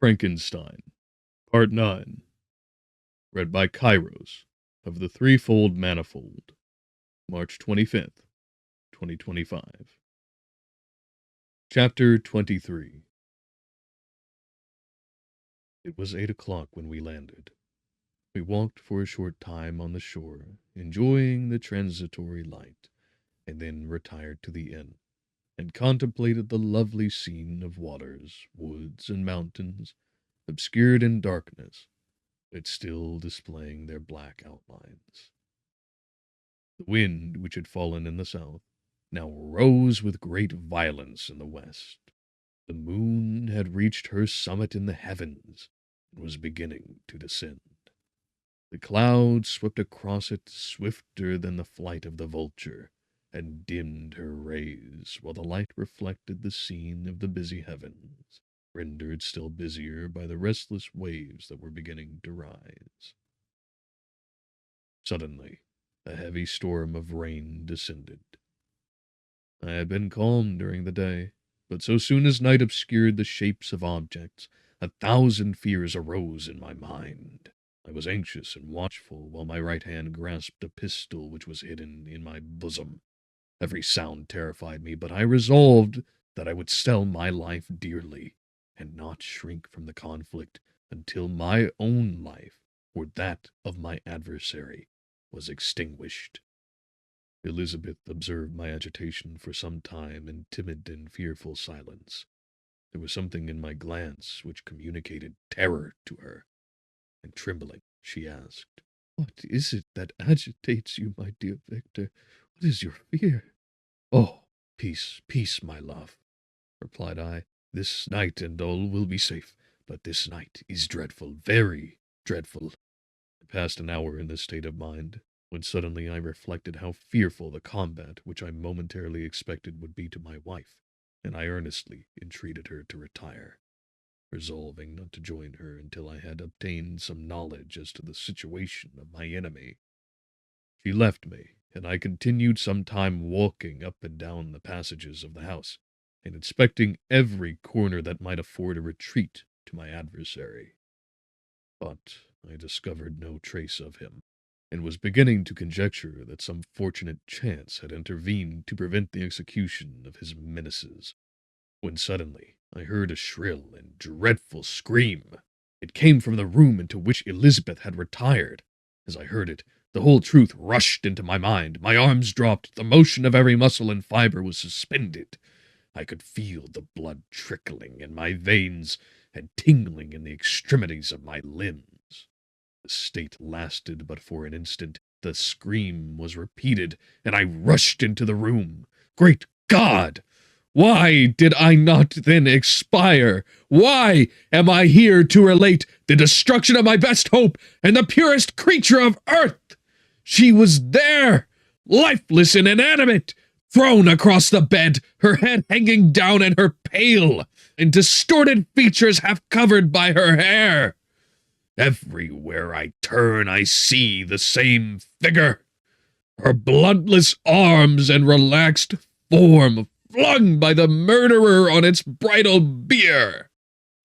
Frankenstein, Part 9, read by Kairos of the Threefold Manifold, March 25th, 2025. Chapter 23. It was 8 o'clock when we landed. We walked for a short time on the shore, enjoying the transitory light, and then retired to the inn, and contemplated the lovely scene of waters, woods, and mountains, obscured in darkness, but still displaying their black outlines. The wind, which had fallen in the south, now rose with great violence in the west. The moon had reached her summit in the heavens, and was beginning to descend. The clouds swept across it swifter than the flight of the vulture, and dimmed her rays, while the light reflected the scene of the busy heavens, rendered still busier by the restless waves that were beginning to rise. Suddenly, a heavy storm of rain descended. I had been calm during the day, but so soon as night obscured the shapes of objects, 1,000 fears arose in my mind. I was anxious and watchful, while my right hand grasped a pistol which was hidden in my bosom. Every sound terrified me, but I resolved that I would sell my life dearly, and not shrink from the conflict until my own life, or that of my adversary, was extinguished. Elizabeth observed my agitation for some time in timid and fearful silence. There was something in my glance which communicated terror to her, and trembling, she asked, "What is it that agitates you, my dear Victor? What is your fear?" "Oh, peace, peace, my love," replied I. "This night and all will be safe, but this night is dreadful, very dreadful." I passed an hour in this state of mind, when suddenly I reflected how fearful the combat which I momentarily expected would be to my wife, and I earnestly entreated her to retire, resolving not to join her until I had obtained some knowledge as to the situation of my enemy. She left me, and I continued some time walking up and down the passages of the house, and inspecting every corner that might afford a retreat to my adversary. But I discovered no trace of him, and was beginning to conjecture that some fortunate chance had intervened to prevent the execution of his menaces, when suddenly I heard a shrill and dreadful scream. It came from the room into which Elizabeth had retired. As I heard it, the whole truth rushed into my mind. My arms dropped, the motion of every muscle and fiber was suspended. I could feel the blood trickling in my veins and tingling in the extremities of my limbs. The state lasted but for an instant. The scream was repeated, and I rushed into the room. Great God! Why did I not then expire? Why am I here to relate the destruction of my best hope and the purest creature of earth? She was there, lifeless and inanimate, thrown across the bed, her head hanging down and her pale and distorted features half covered by her hair. Everywhere I turn, I see the same figure. Her bloodless arms and relaxed form flung by the murderer on its bridal bier.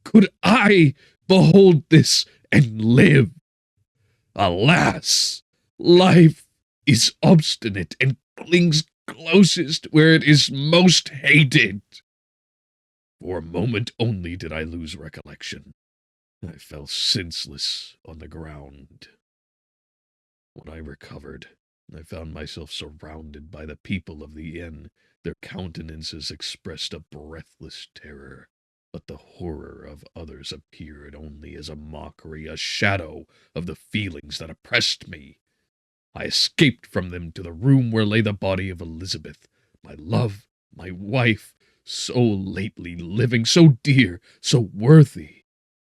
Could I behold this and live? Alas, life is obstinate and clings closest where it is most hated. For a moment only did I lose recollection. I fell senseless on the ground. When I recovered, I found myself surrounded by the people of the inn. Their countenances expressed a breathless terror, but the horror of others appeared only as a mockery, a shadow of the feelings that oppressed me. I escaped from them to the room where lay the body of Elizabeth, my love, my wife, so lately living, so dear, so worthy.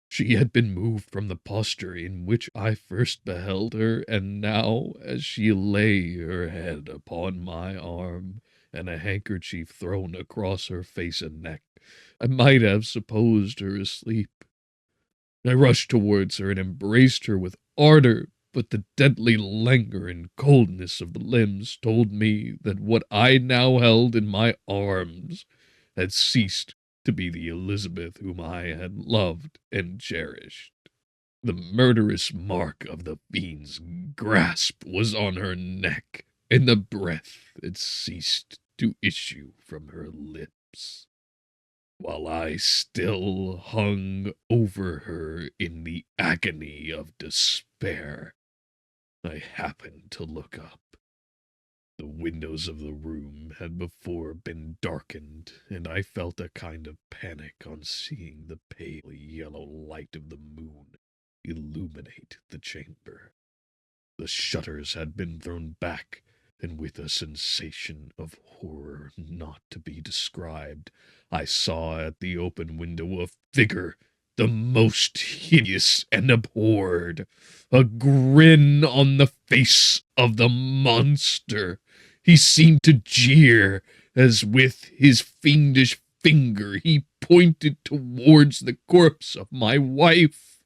She had been moved from the posture in which I first beheld her, and now, as she lay, her head upon my arm, and a handkerchief thrown across her face and neck, I might have supposed her asleep. I rushed towards her and embraced her with ardor, but the deadly languor and coldness of the limbs told me that what I now held in my arms had ceased to be the Elizabeth whom I had loved and cherished. The murderous mark of the fiend's grasp was on her neck, and the breath had ceased to issue from her lips. While I still hung over her in the agony of despair, I happened to look up. The windows of the room had before been darkened, and I felt a kind of panic on seeing the pale yellow light of the moon illuminate the chamber. The shutters had been thrown back, and with a sensation of horror not to be described, I saw at the open window a figure the most hideous and abhorred, a grin on the face of the monster. He seemed to jeer, as with his fiendish finger he pointed towards the corpse of my wife.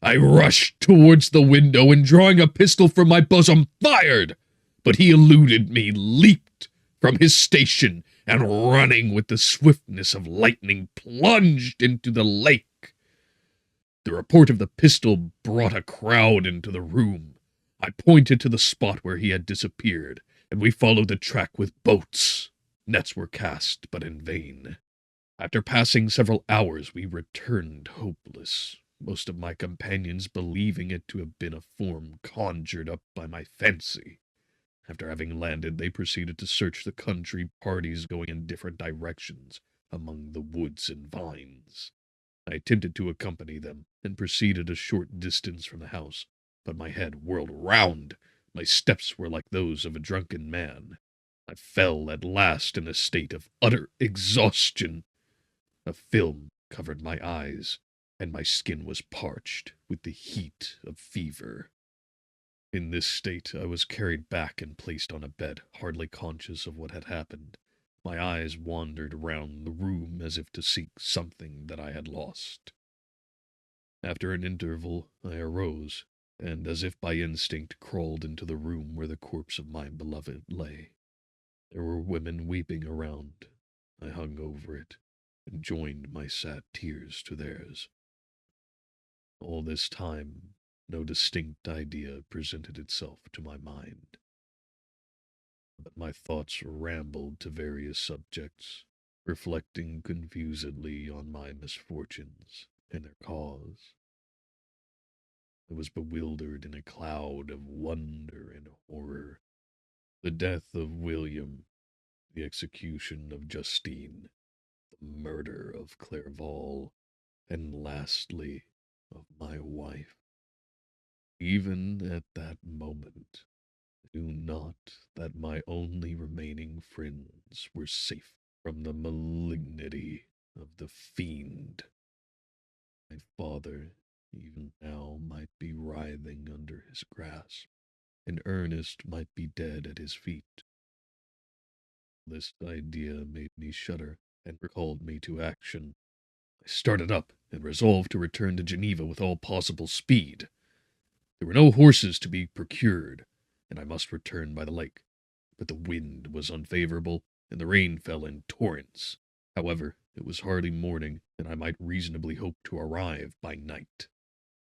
I rushed towards the window, and drawing a pistol from my bosom, fired, but he eluded me, leaped from his station, and running with the swiftness of lightning, plunged into the lake. The report of the pistol brought a crowd into the room. I pointed to the spot where he had disappeared, and we followed the track with boats. Nets were cast, but in vain. After passing several hours, we returned hopeless, most of my companions believing it to have been a form conjured up by my fancy. After having landed, they proceeded to search the country, parties going in different directions among the woods and vines. I attempted to accompany them, and proceeded a short distance from the house, but my head whirled round. My steps were like those of a drunken man. I fell at last in a state of utter exhaustion. A film covered my eyes, and my skin was parched with the heat of fever. In this state I was carried back and placed on a bed, hardly conscious of what had happened. My eyes wandered round the room as if to seek something that I had lost. After an interval I arose, and as if by instinct crawled into the room where the corpse of my beloved lay. There were women weeping around. I hung over it, and joined my sad tears to theirs. All this time no distinct idea presented itself to my mind, but my thoughts rambled to various subjects, reflecting confusedly on my misfortunes and their cause. I was bewildered in a cloud of wonder and horror. The death of William, the execution of Justine, the murder of Clerval, and lastly, of my wife. Even at that moment, I knew not that my only remaining friends were safe from the malignity of the fiend. My father, even now, might be writhing under his grasp, and Ernest might be dead at his feet. This idea made me shudder, and recalled me to action. I started up, and resolved to return to Geneva with all possible speed. There were no horses to be procured, and I must return by the lake. But the wind was unfavorable, and the rain fell in torrents. However, it was hardly morning, and I might reasonably hope to arrive by night.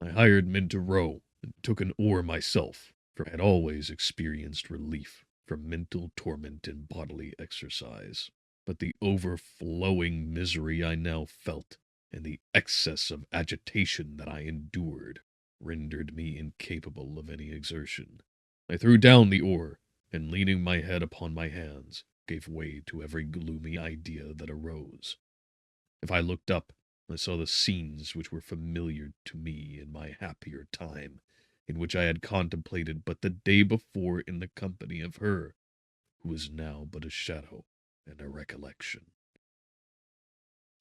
I hired men to row, and took an oar myself, for I had always experienced relief from mental torment and bodily exercise. But the overflowing misery I now felt, and the excess of agitation that I endured, rendered me incapable of any exertion. I threw down the oar, and leaning my head upon my hands, gave way to every gloomy idea that arose. If I looked up, I saw the scenes which were familiar to me in my happier time, in which I had contemplated but the day before in the company of her, who was now but a shadow and a recollection.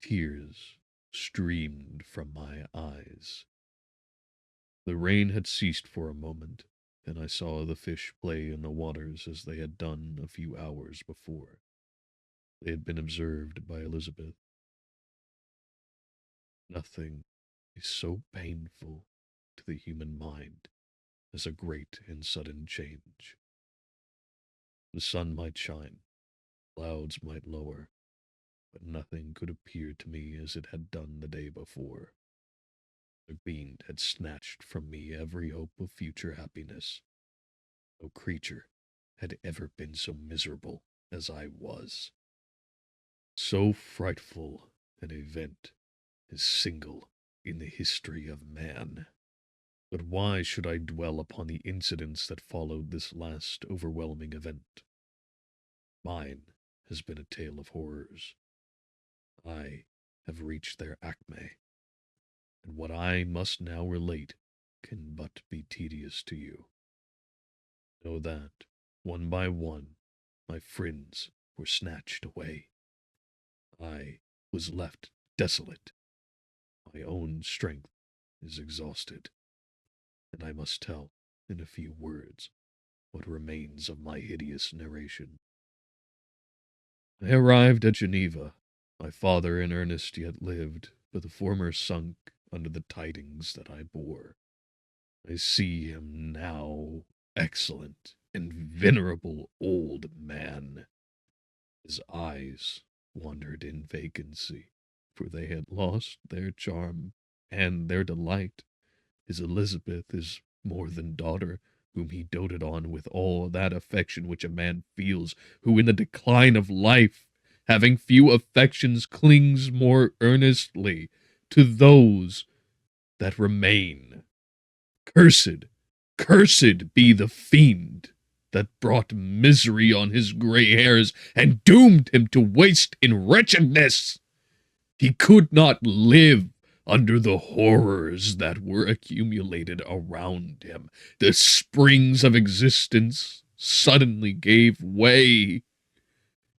Tears streamed from my eyes. The rain had ceased for a moment, and I saw the fish play in the waters as they had done a few hours before. They had been observed by Elizabeth. Nothing is so painful to the human mind as a great and sudden change. The sun might shine, clouds might lower, but nothing could appear to me as it had done the day before. The fiend had snatched from me every hope of future happiness. No creature had ever been so miserable as I was. So frightful an event is single in the history of man. But why should I dwell upon the incidents that followed this last overwhelming event? Mine has been a tale of horrors. I have reached their acme, and what I must now relate can but be tedious to you. Know that, one by one, my friends were snatched away. I was left desolate. My own strength is exhausted, and I must tell, in a few words, what remains of my hideous narration. I arrived at Geneva. My father in earnest yet lived, but the former sunk under the tidings that I bore. I see him now, excellent and venerable old man. His eyes wandered in vacancy, for they had lost their charm and their delight. His Elizabeth, his more than daughter, whom he doted on with all that affection which a man feels who in the decline of life, having few affections, clings more earnestly to those that remain. Cursed, cursed be the fiend that brought misery on his gray hairs and doomed him to waste in wretchedness. He could not live under the horrors that were accumulated around him. The springs of existence suddenly gave way.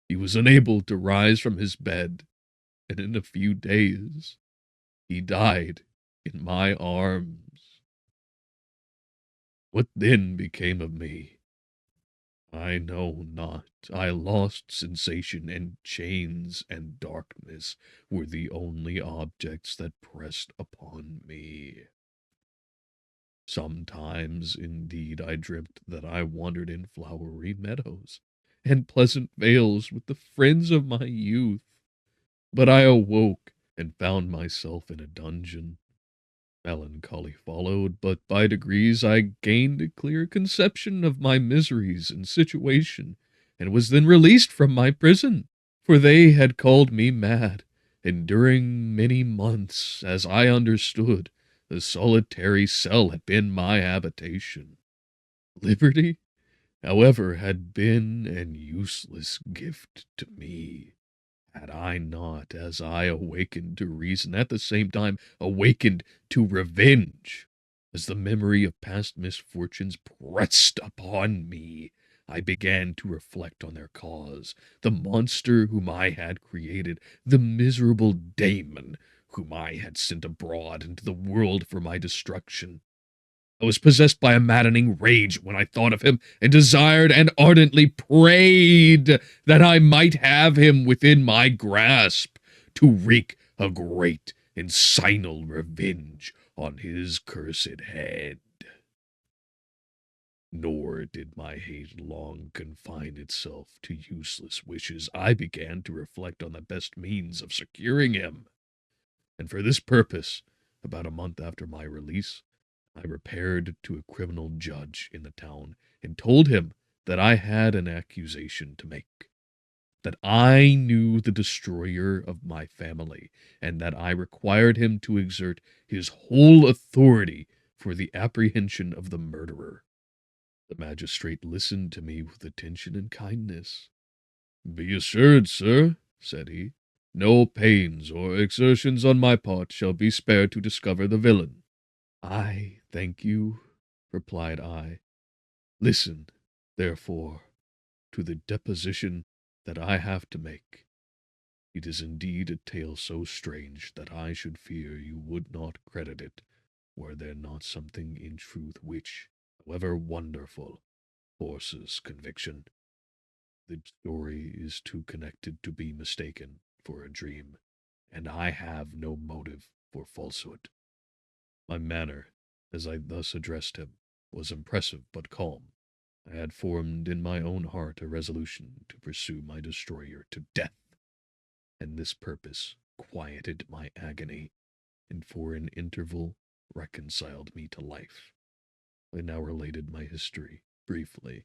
He was unable to rise from his bed, and in a few days he died in my arms. What then became of me? I know not. I lost sensation, and chains and darkness were the only objects that pressed upon me. Sometimes, indeed, I dreamt that I wandered in flowery meadows and pleasant vales with the friends of my youth, but I awoke and found myself in a dungeon. Melancholy followed, but by degrees I gained a clear conception of my miseries and situation, and was then released from my prison, for they had called me mad, and during many months, as I understood, the solitary cell had been my habitation. Liberty, however, had been an useless gift to me. Had I not, as I awakened to reason, at the same time awakened to revenge? As the memory of past misfortunes pressed upon me, I began to reflect on their cause, the monster whom I had created, the miserable daemon whom I had sent abroad into the world for my destruction. I was possessed by a maddening rage when I thought of him, and desired and ardently prayed that I might have him within my grasp, to wreak a great and signal revenge on his cursed head. Nor did my hate long confine itself to useless wishes. I began to reflect on the best means of securing him, and for this purpose, about a month after my release, I repaired to a criminal judge in the town and told him that I had an accusation to make, that I knew the destroyer of my family, and that I required him to exert his whole authority for the apprehension of the murderer. The magistrate listened to me with attention and kindness. "Be assured, sir," said he, "no pains or exertions on my part shall be spared to discover the villain." "I thank you," replied I. "Listen, therefore, to the deposition that I have to make. It is indeed a tale so strange that I should fear you would not credit it, were there not something in truth which, however wonderful, forces conviction. The story is too connected to be mistaken for a dream, and I have no motive for falsehood." My manner, as I thus addressed him, was impressive but calm. I had formed in my own heart a resolution to pursue my destroyer to death, and this purpose quieted my agony, and for an interval reconciled me to life. I now related my history, briefly,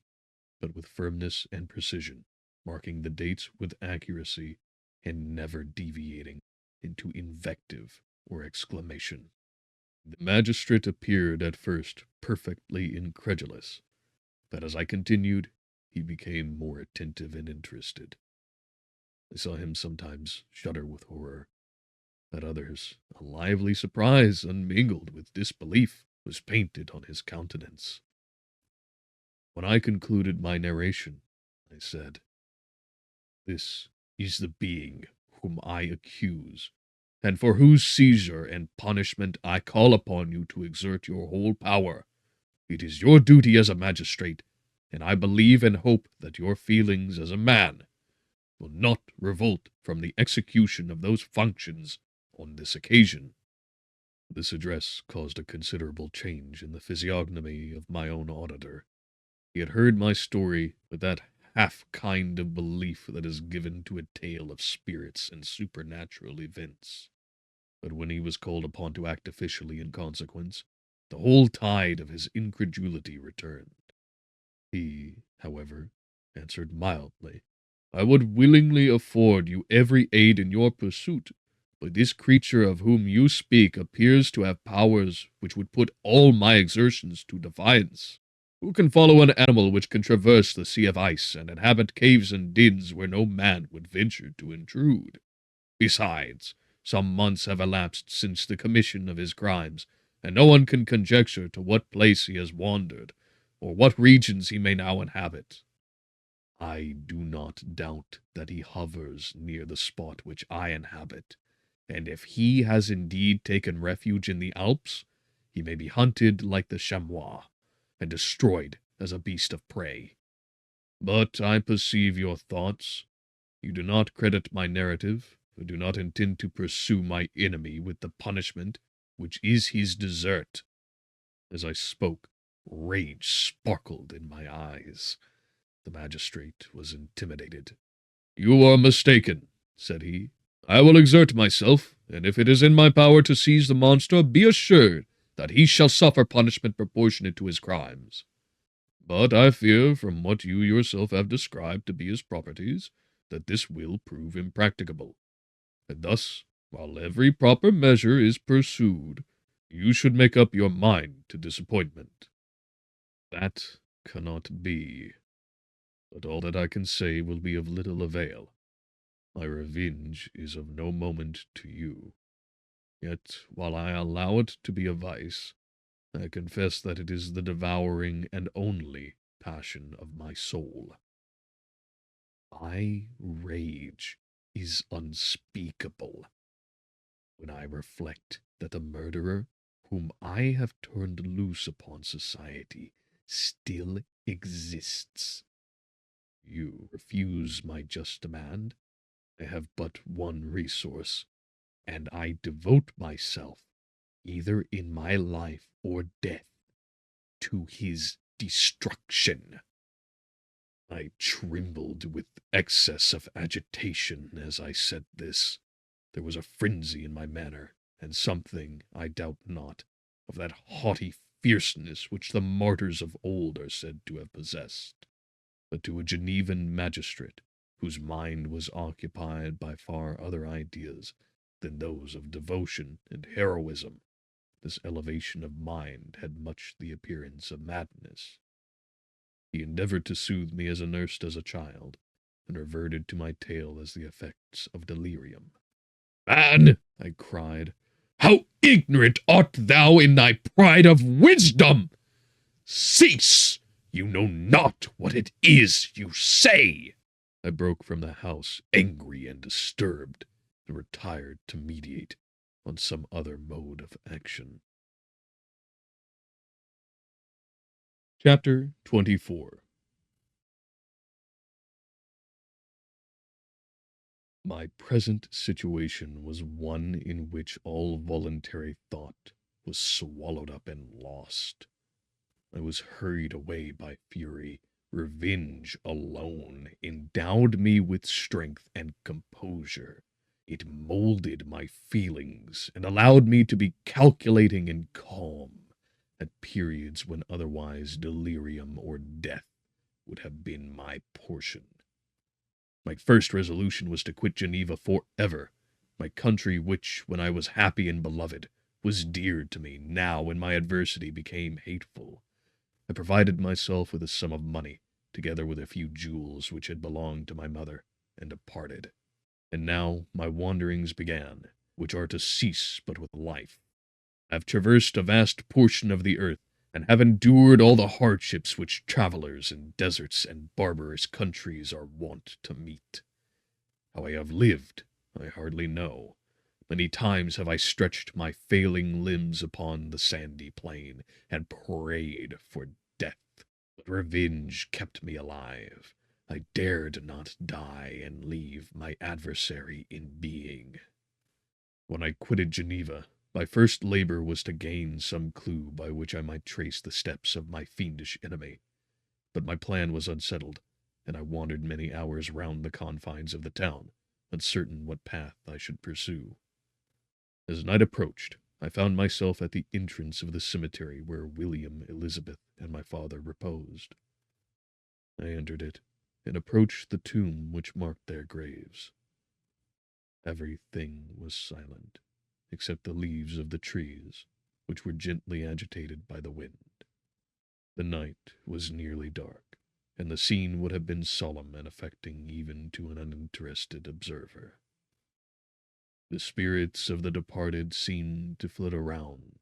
but with firmness and precision, marking the dates with accuracy, and never deviating into invective or exclamation. The magistrate appeared at first perfectly incredulous, but as I continued, he became more attentive and interested. I saw him sometimes shudder with horror. At others, a lively surprise, unmingled with disbelief, was painted on his countenance. When I concluded my narration, I said, "This is the being whom I accuse, and for whose seizure and punishment I call upon you to exert your whole power. It is your duty as a magistrate, and I believe and hope that your feelings as a man will not revolt from the execution of those functions on this occasion." This address caused a considerable change in the physiognomy of my own auditor. He had heard my story with that half kind of belief that is given to a tale of spirits and supernatural events. But when he was called upon to act officially in consequence, the whole tide of his incredulity returned. He, however, answered mildly, "I would willingly afford you every aid in your pursuit, but this creature of whom you speak appears to have powers which would put all my exertions to defiance. Who can follow an animal which can traverse the sea of ice and inhabit caves and dens where no man would venture to intrude? Besides, some months have elapsed since the commission of his crimes, and no one can conjecture to what place he has wandered, or what regions he may now inhabit. I do not doubt that he hovers near the spot which I inhabit, and if he has indeed taken refuge in the Alps, he may be hunted like the chamois, and destroyed as a beast of prey. But I perceive your thoughts. You do not credit my narrative, and do not intend to pursue my enemy with the punishment which is his desert." As I spoke, rage sparkled in my eyes. The magistrate was intimidated. "You are mistaken," said he. "I will exert myself, and if it is in my power to seize the monster, be assured that he shall suffer punishment proportionate to his crimes. But I fear, from what you yourself have described to be his properties, that this will prove impracticable. And thus, while every proper measure is pursued, you should make up your mind to disappointment." "That cannot be. But all that I can say will be of little avail. My revenge is of no moment to you. Yet, while I allow it to be a vice, I confess that it is the devouring and only passion of my soul. My rage is unspeakable when I reflect that the murderer whom I have turned loose upon society still exists. You refuse my just demand. I have but one resource, and I devote myself, either in my life or death, to his destruction." I trembled with excess of agitation as I said this. There was a frenzy in my manner, and something, I doubt not, of that haughty fierceness which the martyrs of old are said to have possessed. But to a Genevan magistrate, whose mind was occupied by far other ideas than those of devotion and heroism, this elevation of mind had much the appearance of madness. He endeavored to soothe me as a nurse does a child, and reverted to my tale as the effects of delirium. "Man," I cried, "how ignorant art thou in thy pride of wisdom! Cease! You know not what it is you say." I broke from the house, angry and disturbed, and retired to meditate on some other mode of action. Chapter 24. My present situation was one in which all voluntary thought was swallowed up and lost. I was hurried away by fury. Revenge alone endowed me with strength and composure. It molded my feelings and allowed me to be calculating and calm at periods when otherwise delirium or death would have been my portion. My first resolution was to quit Geneva forever, my country which, when I was happy and beloved, was dear to me, now when my adversity became hateful. I provided myself with a sum of money, together with a few jewels which had belonged to my mother, and departed. And now my wanderings began, which are to cease but with life. I have traversed a vast portion of the earth, and have endured all the hardships which travellers in deserts and barbarous countries are wont to meet. How I have lived, I hardly know. Many times have I stretched my failing limbs upon the sandy plain, and prayed for death. But revenge kept me alive. I dared not die and leave my adversary in being. When I quitted Geneva, my first labor was to gain some clue by which I might trace the steps of my fiendish enemy. But my plan was unsettled, and I wandered many hours round the confines of the town, uncertain what path I should pursue. As night approached, I found myself at the entrance of the cemetery where William, Elizabeth, and my father reposed. I entered it, and approached the tomb which marked their graves. Everything was silent, except the leaves of the trees, which were gently agitated by the wind. The night was nearly dark, and the scene would have been solemn and affecting even to an uninterested observer. The spirits of the departed seemed to flit around,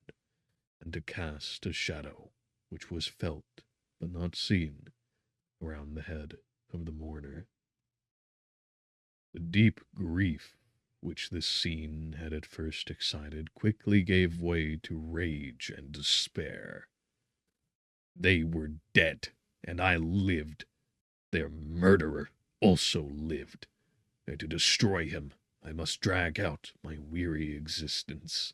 and to cast a shadow, which was felt but not seen, around the head of the mourner. The deep grief which this scene had at first excited quickly gave way to rage and despair. They were dead, and I lived. Their murderer also lived, and to destroy him I must drag out my weary existence.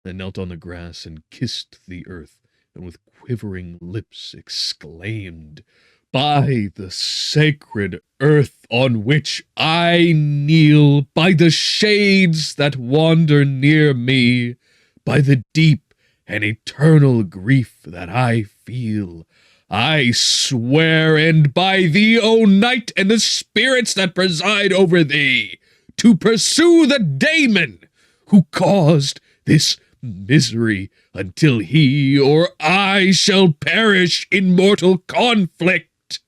I knelt on the grass and kissed the earth, and with quivering lips exclaimed, "By the sacred earth on which I kneel, by the shades that wander near me, by the deep and eternal grief that I feel, I swear, and by thee, O night, and the spirits that preside over thee, to pursue the daemon who caused this misery until he or I shall perish in mortal conflict.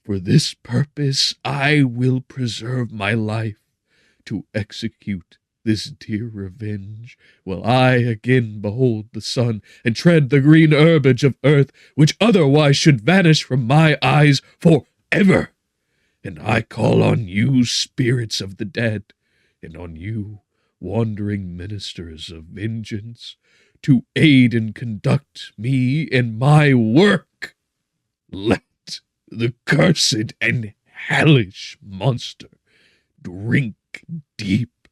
For this purpose I will preserve my life, to execute this dear revenge, while I again behold the sun, and tread the green herbage of earth, which otherwise should vanish from my eyes for ever. And I call on you, spirits of the dead, and on you, wandering ministers of vengeance, to aid and conduct me in my work. Let the cursed and hellish monster drink deep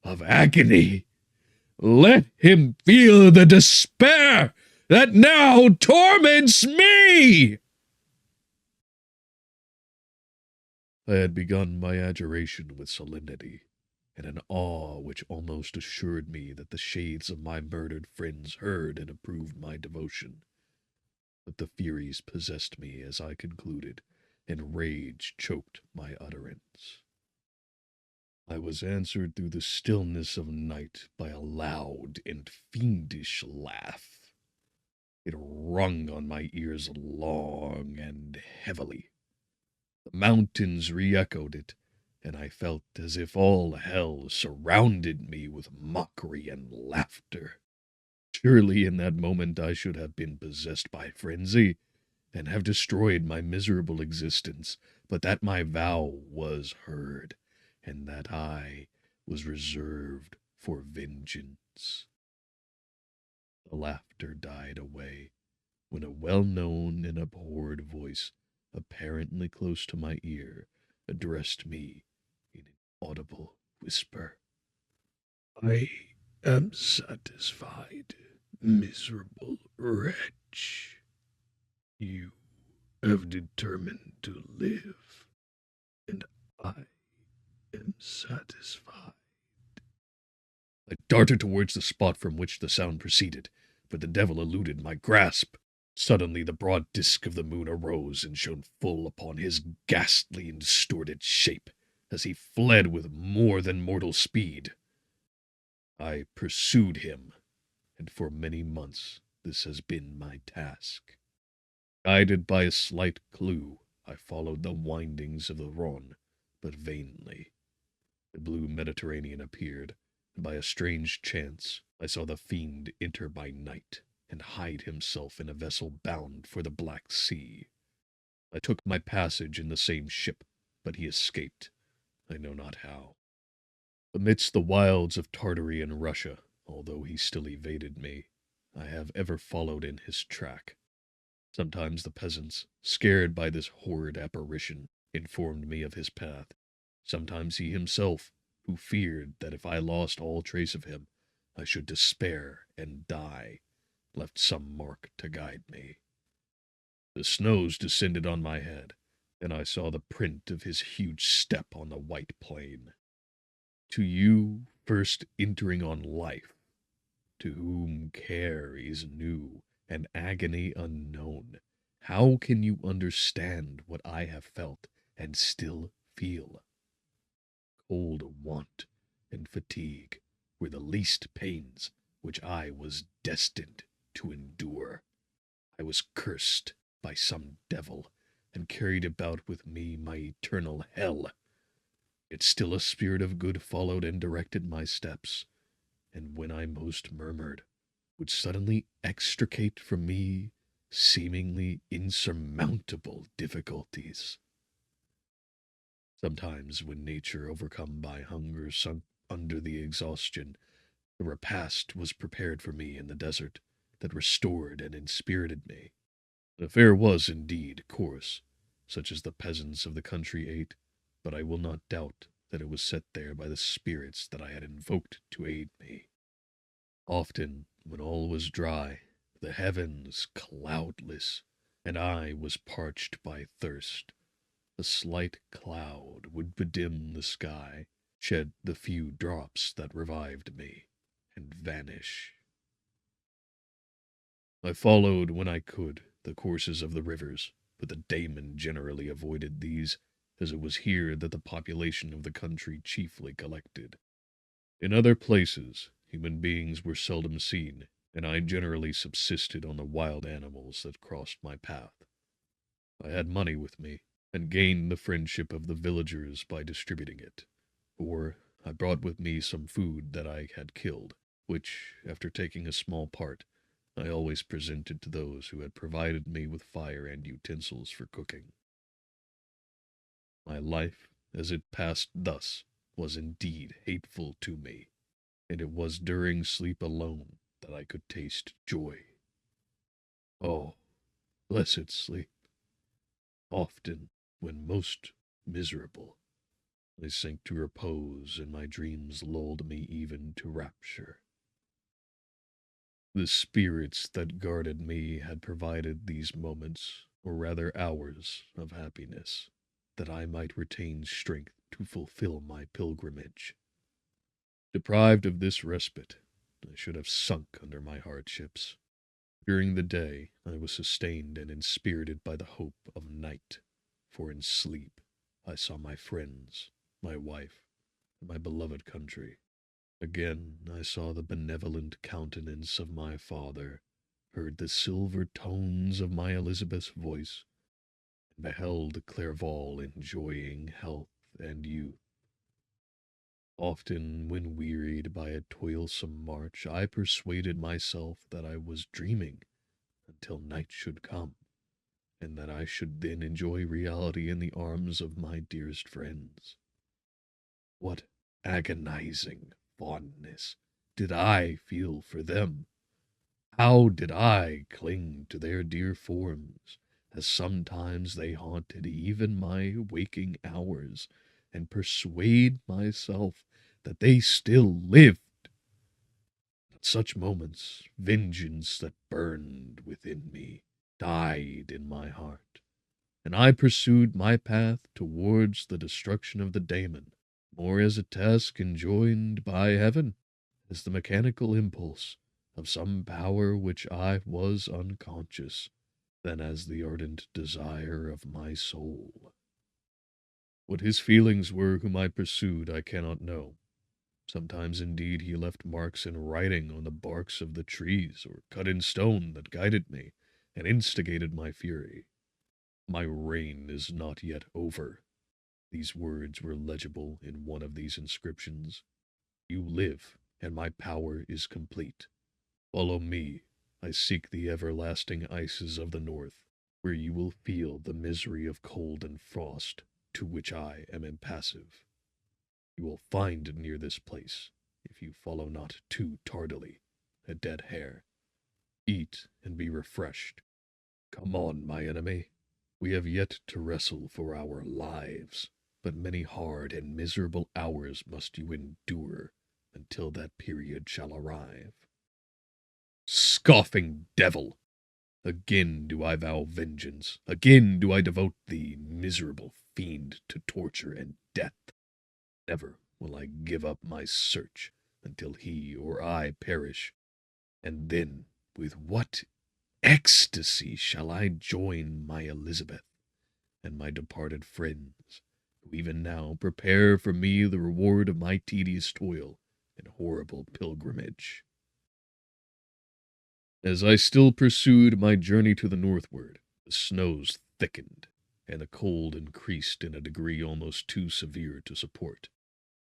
of agony. Let him feel the despair that now torments me." I had begun my adjuration with solemnity, and an awe which almost assured me that the shades of my murdered friends heard and approved my devotion. But the Furies possessed me as I concluded, and rage choked my utterance. I was answered through the stillness of night by a loud and fiendish laugh. It rung on my ears long and heavily. The mountains re-echoed it, and I felt as if all hell surrounded me with mockery and laughter. Surely in that moment I should have been possessed by frenzy, and have destroyed my miserable existence, but that my vow was heard, and that I was reserved for vengeance. The laughter died away, when a well-known and abhorred voice, apparently close to my ear, addressed me in an audible whisper. "I am satisfied, miserable wretch. You have determined to live, and I am satisfied. I darted towards the spot from which the sound proceeded, but the devil eluded my grasp. Suddenly the broad disk of the moon arose and shone full upon his ghastly and distorted shape, as he fled with more than mortal speed. I pursued him, and for many months this has been my task. Guided by a slight clue, I followed the windings of the Rhone, but vainly. The blue Mediterranean appeared, and by a strange chance I saw the fiend enter by night and hide himself in a vessel bound for the Black Sea. I took my passage in the same ship, but he escaped, I know not how. Amidst the wilds of Tartary and Russia, although he still evaded me, I have ever followed in his track. Sometimes the peasants, scared by this horrid apparition, informed me of his path. Sometimes he himself, who feared that if I lost all trace of him, I should despair and die, left some mark to guide me. The snows descended on my head, and I saw the print of his huge step on the white plain. To you, first entering on life, to whom care is new and agony unknown, how can you understand what I have felt and still feel? Cold want and fatigue were the least pains which I was destined to endure. I was cursed by some devil, and carried about with me my eternal hell. Yet still a spirit of good followed and directed my steps, and when I most murmured, would suddenly extricate from me seemingly insurmountable difficulties. Sometimes, when nature, overcome by hunger, sunk under the exhaustion, a repast was prepared for me in the desert that restored and inspirited me. The fare was indeed coarse, such as the peasants of the country ate, but I will not doubt that it was set there by the spirits that I had invoked to aid me. Often, when all was dry, the heavens cloudless, and I was parched by thirst, a slight cloud would bedim the sky, shed the few drops that revived me, and vanish. I followed, when I could, the courses of the rivers, but the Daemon generally avoided these, as it was here that the population of the country chiefly collected. In other places, human beings were seldom seen, and I generally subsisted on the wild animals that crossed my path. I had money with me, and gained the friendship of the villagers by distributing it, or I brought with me some food that I had killed, which, after taking a small part, I always presented to those who had provided me with fire and utensils for cooking. My life, as it passed thus, was indeed hateful to me, and it was during sleep alone that I could taste joy. Oh, blessed sleep! Often, when most miserable, I sank to repose, and my dreams lulled me even to rapture. The spirits that guarded me had provided these moments, or rather hours, of happiness, that I might retain strength to fulfill my pilgrimage. Deprived of this respite, I should have sunk under my hardships. During the day I was sustained and inspirited by the hope of night, for in sleep I saw my friends, my wife, and my beloved country. Again I saw the benevolent countenance of my father, heard the silver tones of my Elizabeth's voice, and beheld Clerval enjoying health and youth. Often, when wearied by a toilsome march, I persuaded myself that I was dreaming until night should come, and that I should then enjoy reality in the arms of my dearest friends. What agonizing fondness did I feel for them! How did I cling to their dear forms, as sometimes they haunted even my waking hours, and persuade myself that they still lived! At such moments, vengeance that burned within me died in my heart, and I pursued my path towards the destruction of the Daemon, more as a task enjoined by heaven, as the mechanical impulse of some power which I was unconscious, than as the ardent desire of my soul. What his feelings were whom I pursued I cannot know. Sometimes, indeed, he left marks in writing on the barks of the trees, or cut in stone, that guided me, and instigated my fury. My reign is not yet over. These words were legible in one of these inscriptions. You live, and my power is complete. Follow me. I seek the everlasting ices of the north, where you will feel the misery of cold and frost, to which I am impassive. You will find near this place, if you follow not too tardily, a dead hare. Eat and be refreshed. Come on, my enemy. We have yet to wrestle for our lives, but many hard and miserable hours must you endure until that period shall arrive. Scoffing devil! Again do I vow vengeance. Again do I devote thee, miserable fiend, to torture and death. Never will I give up my search until he or I perish. And then, with what ecstasy shall I join my Elizabeth and my departed friends, who even now prepare for me the reward of my tedious toil and horrible pilgrimage. As I still pursued my journey to the northward, the snows thickened, and the cold increased in a degree almost too severe to support.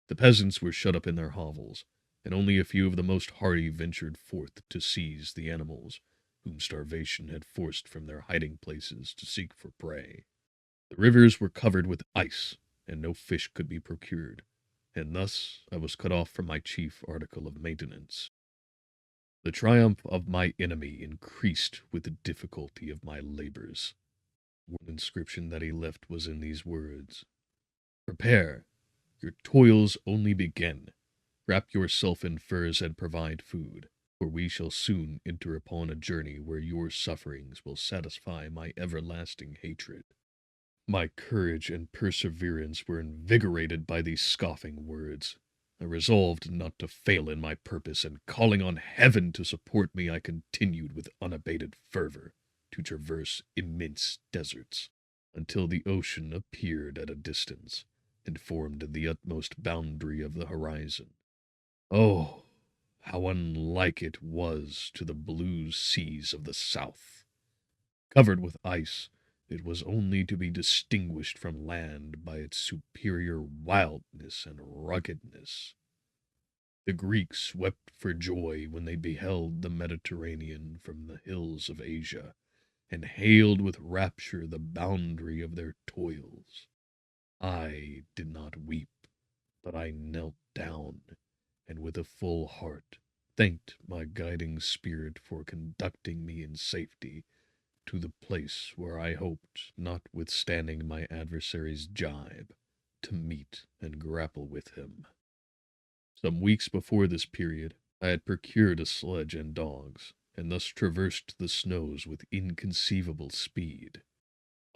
The peasants were shut up in their hovels, and only a few of the most hardy ventured forth to seize the animals, whom starvation had forced from their hiding places to seek for prey. The rivers were covered with ice, and no fish could be procured, and thus I was cut off from my chief article of maintenance. The triumph of my enemy increased with the difficulty of my labors. One inscription that he left was in these words: Prepare, your toils only begin. Wrap yourself in furs and provide food, for we shall soon enter upon a journey where your sufferings will satisfy my everlasting hatred. My courage and perseverance were invigorated by these scoffing words. I resolved not to fail in my purpose, and calling on heaven to support me, I continued with unabated fervor to traverse immense deserts, until the ocean appeared at a distance, and formed the utmost boundary of the horizon. Oh, how unlike it was to the blue seas of the south! Covered with ice, it was only to be distinguished from land by its superior wildness and ruggedness. The Greeks wept for joy when they beheld the Mediterranean from the hills of Asia, and hailed with rapture the boundary of their toils. I did not weep, but I knelt down, and with a full heart thanked my guiding spirit for conducting me in safety to the place where I hoped, notwithstanding my adversary's jibe, to meet and grapple with him. Some weeks before this period, I had procured a sledge and dogs, and thus traversed the snows with inconceivable speed.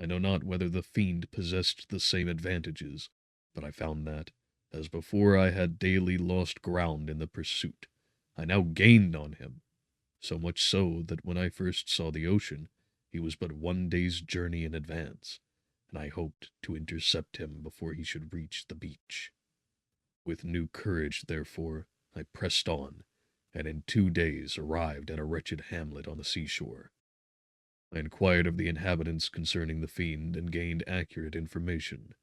I know not whether the fiend possessed the same advantages, but I found that, as before I had daily lost ground in the pursuit, I now gained on him, so much so that when I first saw the ocean, he was but 1 day's journey in advance, and I hoped to intercept him before he should reach the beach. With new courage, therefore, I pressed on, and in 2 days arrived at a wretched hamlet on the seashore. I inquired of the inhabitants concerning the fiend, and gained accurate information.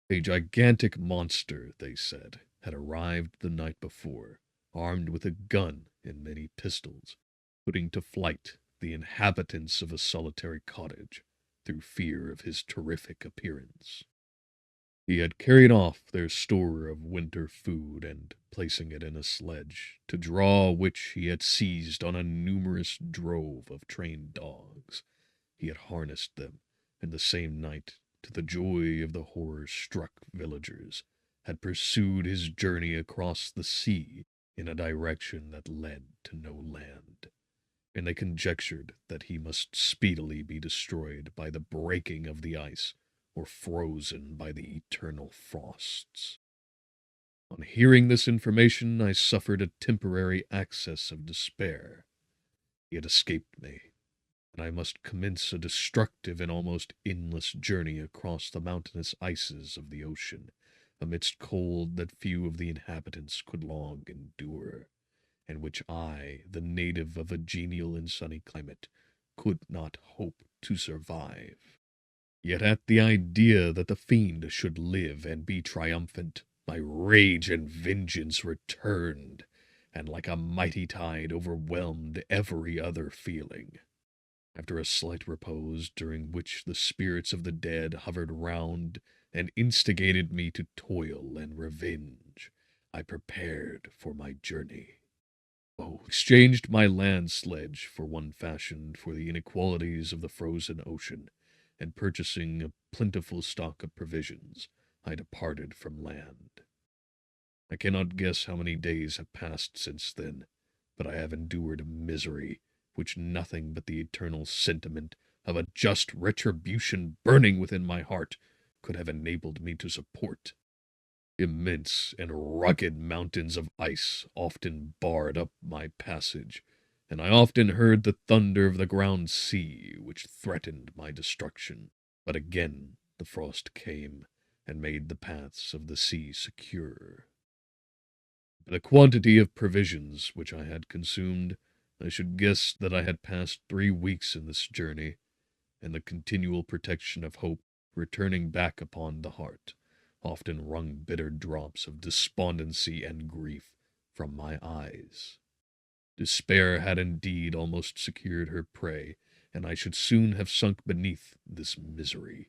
A gigantic monster, they said, had arrived the night before, armed with a gun and many pistols, putting to flight the inhabitants of a solitary cottage, through fear of his terrific appearance. He had carried off their store of winter food, and placing it in a sledge, to draw which he had seized on a numerous drove of trained dogs, he had harnessed them, and the same night, to the joy of the horror-struck villagers, had pursued his journey across the sea in a direction that led to no land, and they conjectured that he must speedily be destroyed by the breaking of the ice, or frozen by the eternal frosts. On hearing this information, I suffered a temporary access of despair. He had escaped me, and I must commence a destructive and almost endless journey across the mountainous ices of the ocean, amidst cold that few of the inhabitants could long endure, and which I, the native of a genial and sunny climate, could not hope to survive. Yet at the idea that the fiend should live and be triumphant, my rage and vengeance returned, and like a mighty tide overwhelmed every other feeling. After a slight repose, during which the spirits of the dead hovered round and instigated me to toil and revenge, I prepared for my journey. Exchanged my land sledge for one fashioned for the inequalities of the frozen ocean, and purchasing a plentiful stock of provisions, I departed from land. I cannot guess how many days have passed since then, but I have endured a misery which nothing but the eternal sentiment of a just retribution burning within my heart could have enabled me to support. Immense and rugged mountains of ice often barred up my passage, and I often heard the thunder of the ground sea which threatened my destruction. But again the frost came, and made the paths of the sea secure. The quantity of provisions which I had consumed, I should guess that I had passed 3 weeks in this journey, and the continual protection of hope returning back upon the heart often wrung bitter drops of despondency and grief from my eyes. Despair had indeed almost secured her prey, and I should soon have sunk beneath this misery.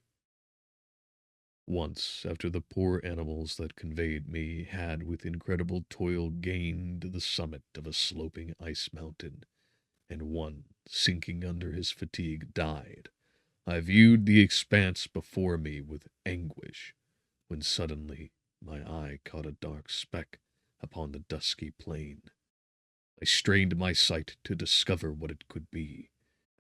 Once, after the poor animals that conveyed me had with incredible toil gained the summit of a sloping ice mountain, and one, sinking under his fatigue, died, I viewed the expanse before me with anguish, when suddenly my eye caught a dark speck upon the dusky plain. I strained my sight to discover what it could be,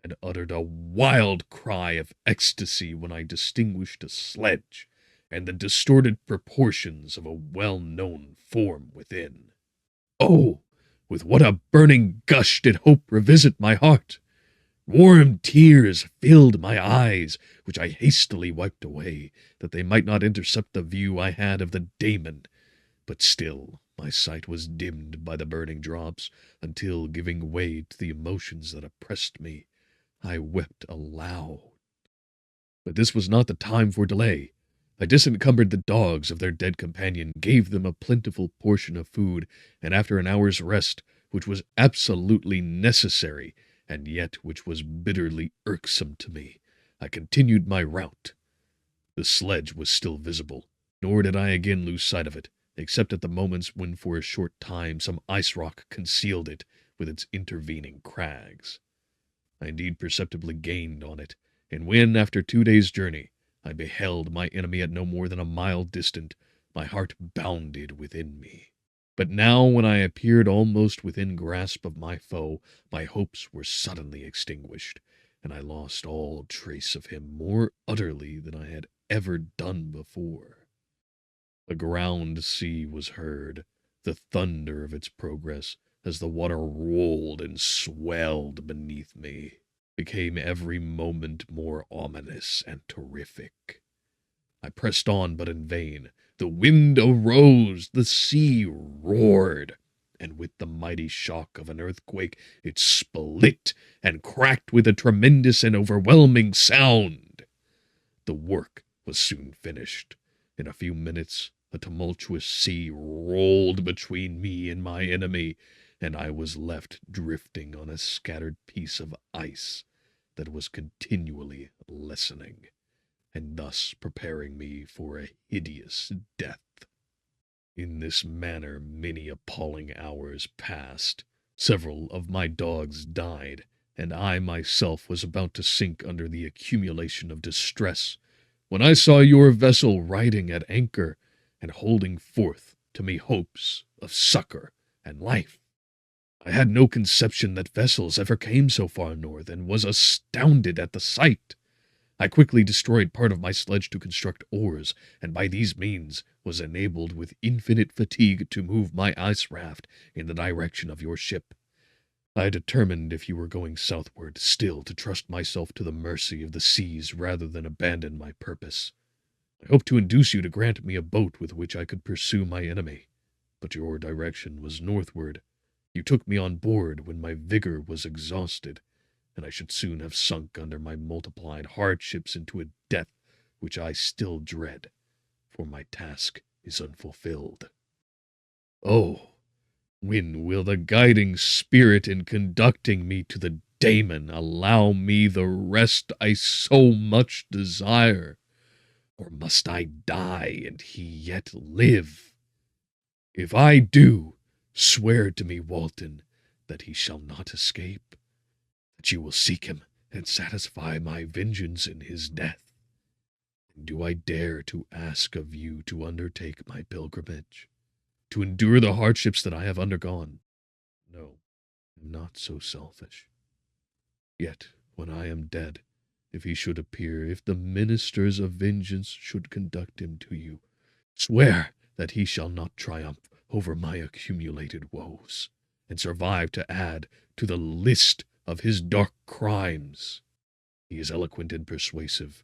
and uttered a wild cry of ecstasy when I distinguished a sledge and the distorted proportions of a well-known form within. Oh, with what a burning gush did hope revisit my heart! Warm tears filled my eyes, which I hastily wiped away, that they might not intercept the view I had of the daemon. But still my sight was dimmed by the burning drops, until, giving way to the emotions that oppressed me, I wept aloud. But this was not the time for delay. I disencumbered the dogs of their dead companion, gave them a plentiful portion of food, and after an hour's rest, which was absolutely necessary, and yet which was bitterly irksome to me, I continued my route. The sledge was still visible, nor did I again lose sight of it, except at the moments when for a short time some ice rock concealed it with its intervening crags. I indeed perceptibly gained on it, and when, after 2 days' journey, I beheld my enemy at no more than a mile distant, my heart bounded within me. But now, when I appeared almost within grasp of my foe, my hopes were suddenly extinguished, and I lost all trace of him more utterly than I had ever done before. The ground sea was heard, the thunder of its progress, as the water rolled and swelled beneath me, became every moment more ominous and terrific. I pressed on, but in vain. The wind arose, the sea roared, and with the mighty shock of an earthquake it split and cracked with a tremendous and overwhelming sound. The work was soon finished. In a few minutes a tumultuous sea rolled between me and my enemy, and I was left drifting on a scattered piece of ice that was continually lessening, and thus preparing me for a hideous death. In this manner many appalling hours passed. Several of my dogs died, and I myself was about to sink under the accumulation of distress, when I saw your vessel riding at anchor, and holding forth to me hopes of succor and life. I had no conception that vessels ever came so far north, and was astounded at the sight. I quickly destroyed part of my sledge to construct oars, and by these means was enabled with infinite fatigue to move my ice raft in the direction of your ship. I determined, if you were going southward, still to trust myself to the mercy of the seas rather than abandon my purpose. I hoped to induce you to grant me a boat with which I could pursue my enemy, but your direction was northward. You took me on board when my vigor was exhausted, and I should soon have sunk under my multiplied hardships into a death which I still dread, for my task is unfulfilled. Oh, when will the guiding spirit in conducting me to the daemon allow me the rest I so much desire? Or must I die and he yet live? If I do, swear to me, Walton, that he shall not escape, that you will seek him and satisfy my vengeance in his death. And do I dare to ask of you to undertake my pilgrimage, to endure the hardships that I have undergone? No, I am not so selfish. Yet, when I am dead, if he should appear, if the ministers of vengeance should conduct him to you, swear that he shall not triumph over my accumulated woes, and survive to add to the list of his dark crimes. He is eloquent and persuasive,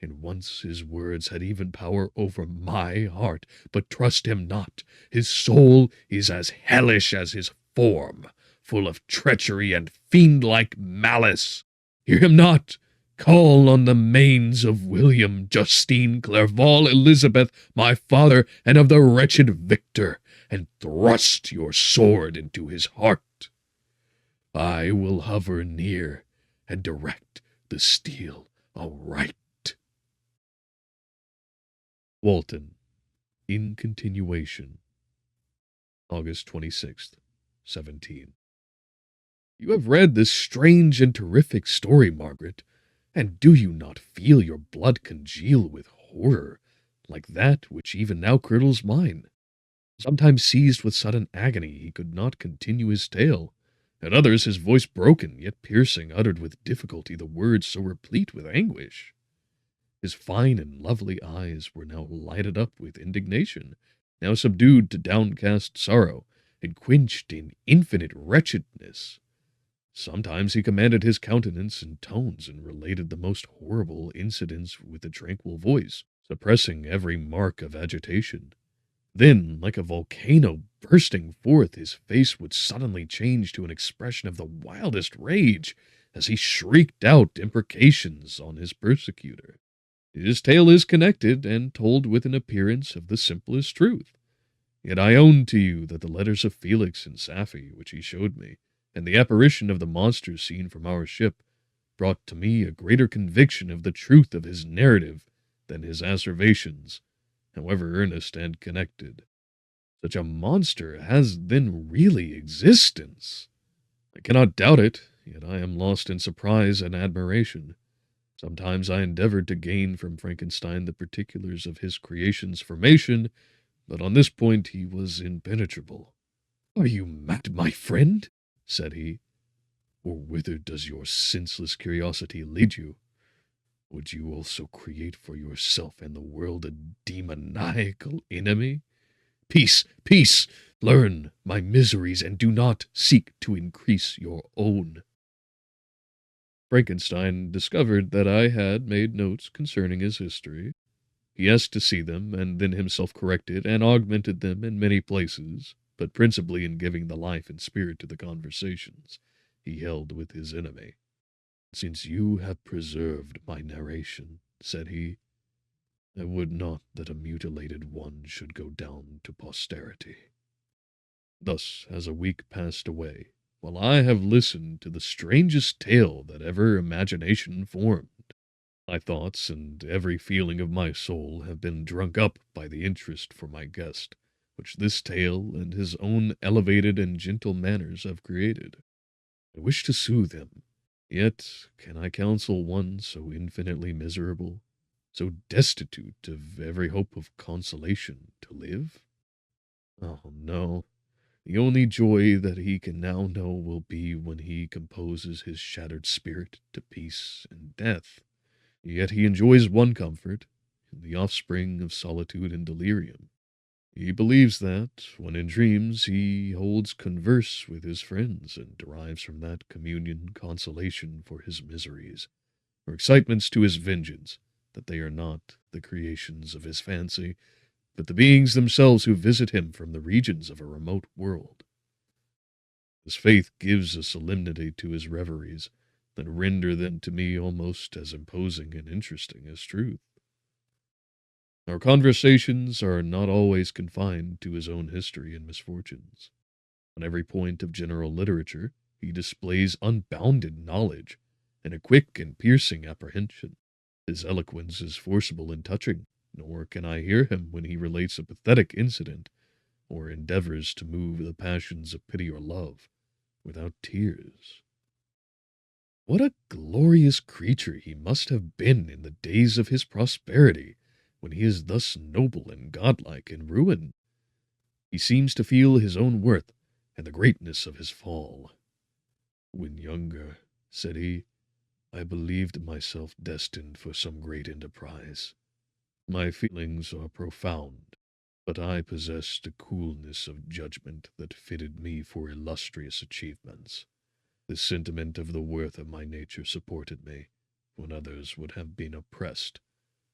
and once his words had even power over my heart. But trust him not. His soul is as hellish as his form, full of treachery and fiend-like malice. Hear him not. Call on the manes of William, Justine, Clerval, Elizabeth, my father, and of the wretched Victor, and thrust your sword into his heart. I will hover near and direct the steel aright. Walton, in continuation, August 26th, 17. You have read this strange and terrific story, Margaret, and do you not feel your blood congeal with horror, like that which even now curdles mine? Sometimes seized with sudden agony, he could not continue his tale. At others his voice broken, yet piercing, uttered with difficulty the words so replete with anguish. His fine and lovely eyes were now lighted up with indignation, now subdued to downcast sorrow, and quenched in infinite wretchedness. Sometimes he commanded his countenance in tones, and related the most horrible incidents with a tranquil voice, suppressing every mark of agitation. Then, like a volcano bursting forth, his face would suddenly change to an expression of the wildest rage, as he shrieked out imprecations on his persecutor. His tale is connected, and told with an appearance of the simplest truth. Yet I own to you that the letters of Felix and Safie, which he showed me, and the apparition of the monster seen from our ship, brought to me a greater conviction of the truth of his narrative than his asseverations, however earnest and connected. Such a monster has then really existence. I cannot doubt it, yet I am lost in surprise and admiration. Sometimes I endeavored to gain from Frankenstein the particulars of his creation's formation, but on this point he was impenetrable. "Are you mad, my friend?" said he. "Or whither does your senseless curiosity lead you? Would you also create for yourself and the world a demoniacal enemy? Peace, peace! Learn my miseries, and do not seek to increase your own." Frankenstein discovered that I had made notes concerning his history. He asked to see them, and then himself corrected and augmented them in many places, but principally in giving the life and spirit to the conversations he held with his enemy. "Since you have preserved my narration," said he, "I would not that a mutilated one should go down to posterity." Thus has a week passed away, while I have listened to the strangest tale that ever imagination formed. My thoughts and every feeling of my soul have been drunk up by the interest for my guest, which this tale and his own elevated and gentle manners have created. I wish to soothe him, yet can I counsel one so infinitely miserable, so destitute of every hope of consolation, to live? Oh, no. The only joy that he can now know will be when he composes his shattered spirit to peace and death. Yet he enjoys one comfort, in the offspring of solitude and delirium. He believes that, when in dreams, he holds converse with his friends and derives from that communion consolation for his miseries, or excitements to his vengeance, that they are not the creations of his fancy, but the beings themselves who visit him from the regions of a remote world. His faith gives a solemnity to his reveries that render them to me almost as imposing and interesting as truth. Our conversations are not always confined to his own history and misfortunes. On every point of general literature, he displays unbounded knowledge and a quick and piercing apprehension. His eloquence is forcible and touching, nor can I hear him when he relates a pathetic incident or endeavors to move the passions of pity or love without tears. What a glorious creature he must have been in the days of his prosperity, when he is thus noble and godlike in ruin! He seems to feel his own worth and the greatness of his fall. When younger, said he, I believed myself destined for some great enterprise. My feelings are profound, but I possessed a coolness of judgment that fitted me for illustrious achievements. The sentiment of the worth of my nature supported me, when others would have been oppressed,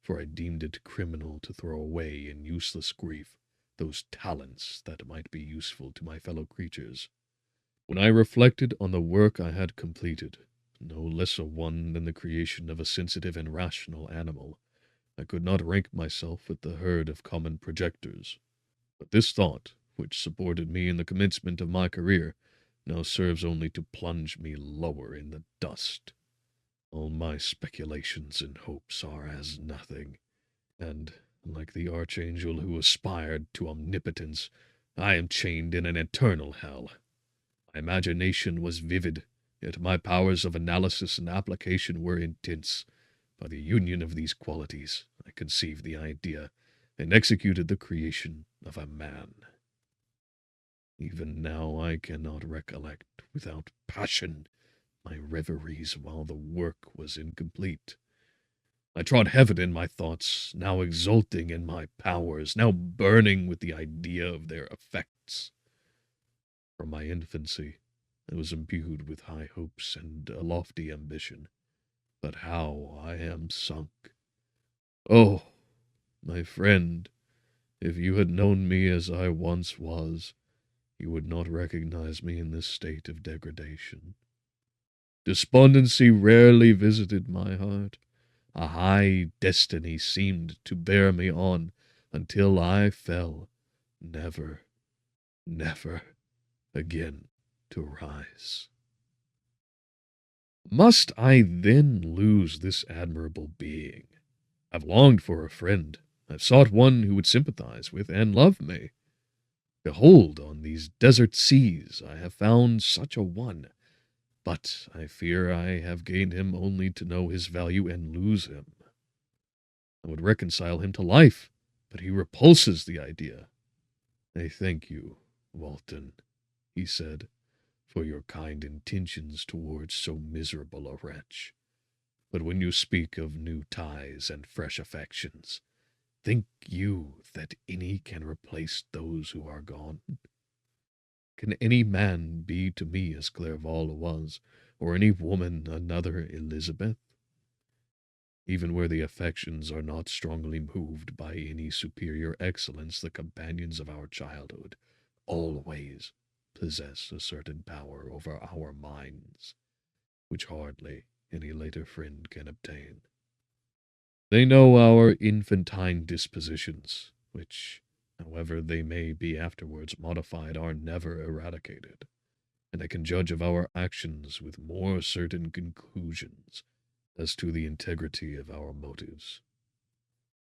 for I deemed it criminal to throw away in useless grief those talents that might be useful to my fellow creatures. When I reflected on the work I had completed, no less a one than the creation of a sensitive and rational animal, I could not rank myself with the herd of common projectors. But this thought, which supported me in the commencement of my career, now serves only to plunge me lower in the dust. All my speculations and hopes are as nothing, and, like the archangel who aspired to omnipotence, I am chained in an eternal hell. My imagination was vivid, yet my powers of analysis and application were intense. By the union of these qualities, I conceived the idea and executed the creation of a man. Even now I cannot recollect, without passion, my reveries while the work was incomplete. I trod heaven in my thoughts, now exulting in my powers, now burning with the idea of their effects. From my infancy I was imbued with high hopes and a lofty ambition, but how I am sunk! Oh, my friend, if you had known me as I once was, you would not recognize me in this state of degradation. Despondency rarely visited my heart. A high destiny seemed to bear me on until I fell, never, never again to rise. Must I then lose this admirable being? I've longed for a friend. I've sought one who would sympathize with and love me. Behold, on these desert seas I have found such a one, but I fear I have gained him only to know his value and lose him. I would reconcile him to life, but he repulses the idea. I thank you, Walton, he said, for your kind intentions towards so miserable a wretch. But when you speak of new ties and fresh affections, think you that any can replace those who are gone? Can any man be to me as Clerval was, or any woman another Elizabeth? Even where the affections are not strongly moved by any superior excellence, the companions of our childhood always possess a certain power over our minds, which hardly any later friend can obtain. They know our infantine dispositions, which, however they may be afterwards modified, are never eradicated, and they can judge of our actions with more certain conclusions as to the integrity of our motives.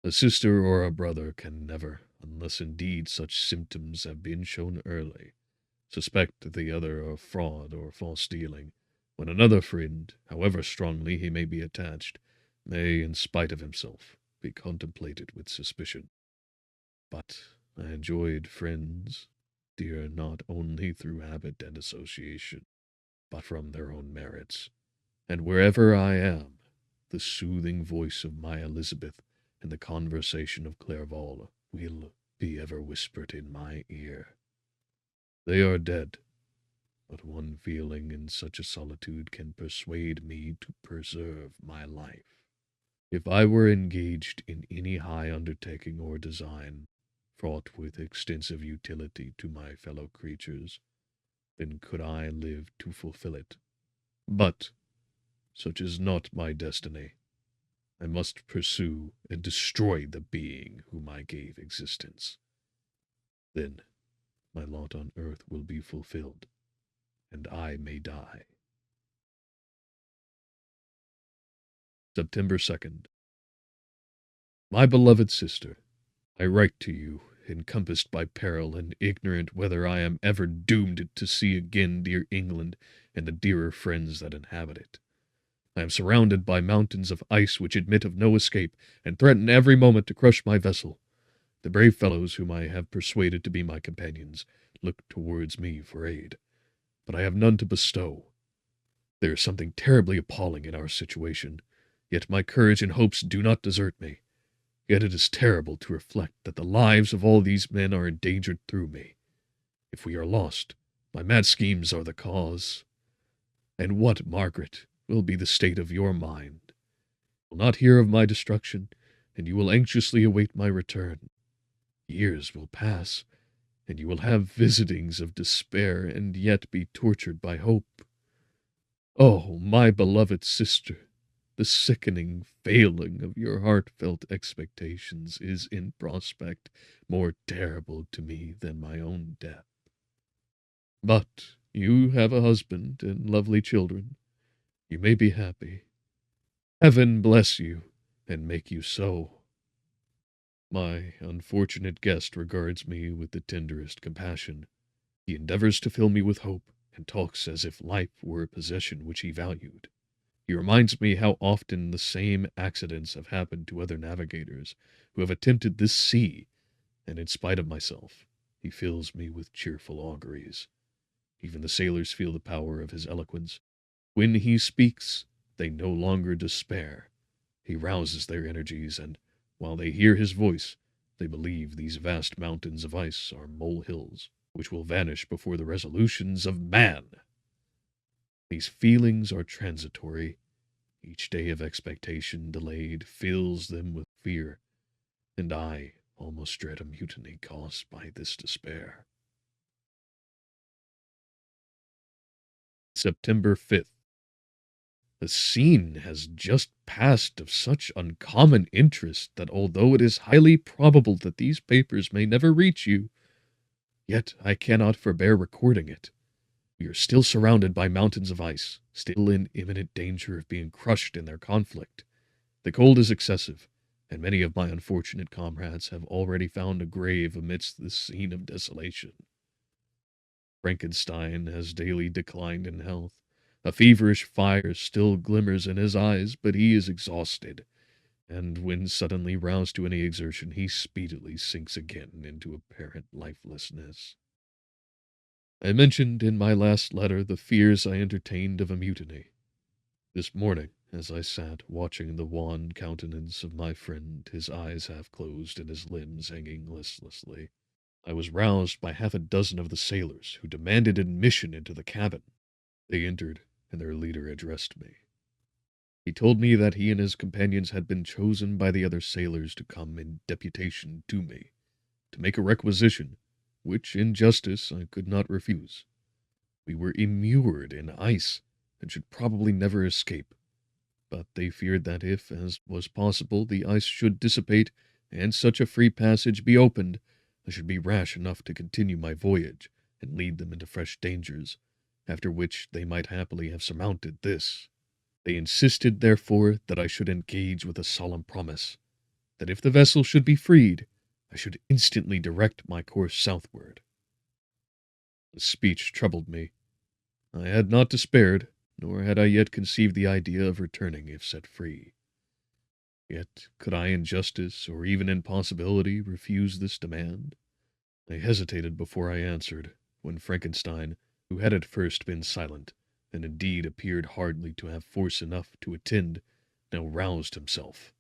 A sister or a brother can never, unless indeed such symptoms have been shown early, suspect the other of fraud or false dealing, when another friend, however strongly he may be attached, may, in spite of himself, be contemplated with suspicion. But I enjoyed friends, dear not only through habit and association, but from their own merits, and wherever I am, the soothing voice of my Elizabeth and the conversation of Clerval will be ever whispered in my ear. They are dead, but one feeling in such a solitude can persuade me to preserve my life. If I were engaged in any high undertaking or design, fraught with extensive utility to my fellow creatures, then could I live to fulfill it. But such is not my destiny. I must pursue and destroy the being whom I gave existence. Then my lot on earth will be fulfilled, and I may die. September 2nd. My beloved sister, I write to you, encompassed by peril, and ignorant whether I am ever doomed to see again dear England and the dearer friends that inhabit it. I am surrounded by mountains of ice which admit of no escape, and threaten every moment to crush my vessel. The brave fellows whom I have persuaded to be my companions look towards me for aid, but I have none to bestow. There is something terribly appalling in our situation, yet my courage and hopes do not desert me. Yet it is terrible to reflect that the lives of all these men are endangered through me. If we are lost, my mad schemes are the cause. And what, Margaret, will be the state of your mind? You will not hear of my destruction, and you will anxiously await my return. Years will pass, and you will have visitings of despair, and yet be tortured by hope. Oh, my beloved sister, the sickening failing of your heartfelt expectations is in prospect more terrible to me than my own death. But you have a husband and lovely children. You may be happy. Heaven bless you, and make you so. My unfortunate guest regards me with the tenderest compassion. He endeavors to fill me with hope, and talks as if life were a possession which he valued. He reminds me how often the same accidents have happened to other navigators who have attempted this sea, and in spite of myself, he fills me with cheerful auguries. Even the sailors feel the power of his eloquence. When he speaks, they no longer despair. He rouses their energies, and while they hear his voice, they believe these vast mountains of ice are molehills, which will vanish before the resolutions of man. These feelings are transitory. Each day of expectation delayed fills them with fear, and I almost dread a mutiny caused by this despair. September 5th. A scene has just passed of such uncommon interest that although it is highly probable that these papers may never reach you, yet I cannot forbear recording it. We are still surrounded by mountains of ice, still in imminent danger of being crushed in their conflict. The cold is excessive, and many of my unfortunate comrades have already found a grave amidst this scene of desolation. Frankenstein has daily declined in health. A feverish fire still glimmers in his eyes, but he is exhausted, and when suddenly roused to any exertion, he speedily sinks again into apparent lifelessness. I mentioned in my last letter the fears I entertained of a mutiny. This morning, as I sat watching the wan countenance of my friend, his eyes half closed and his limbs hanging listlessly, I was roused by half a dozen of the sailors, who demanded admission into the cabin. They entered, and their leader addressed me. He told me that he and his companions had been chosen by the other sailors to come in deputation to me, to make a requisition, which in justice I could not refuse. We were immured in ice, and should probably never escape, but they feared that if, as was possible, the ice should dissipate, and such a free passage be opened, I should be rash enough to continue my voyage, and lead them into fresh dangers, after which they might happily have surmounted this. They insisted, therefore, that I should engage with a solemn promise, that if the vessel should be freed, I should instantly direct my course southward. The speech troubled me. I had not despaired, nor had I yet conceived the idea of returning if set free. Yet could I in justice, or even in possibility, refuse this demand? I hesitated before I answered, when Frankenstein, who had at first been silent, and indeed appeared hardly to have force enough to attend, now roused himself.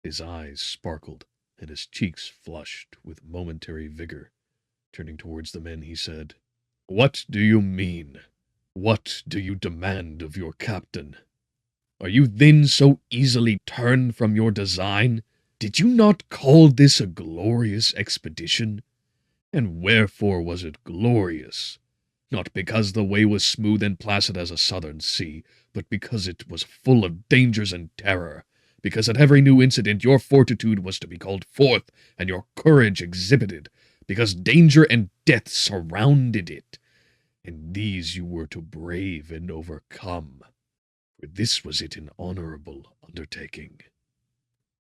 His eyes sparkled, and his cheeks flushed with momentary vigor. Turning towards the men, he said, "What do you mean? What do you demand of your captain? Are you then so easily turned from your design? Did you not call this a glorious expedition? And wherefore was it glorious? Not because the way was smooth and placid as a southern sea, but because it was full of dangers and terror, because at every new incident your fortitude was to be called forth, and your courage exhibited, because danger and death surrounded it, and these you were to brave and overcome, for this was it an honorable undertaking.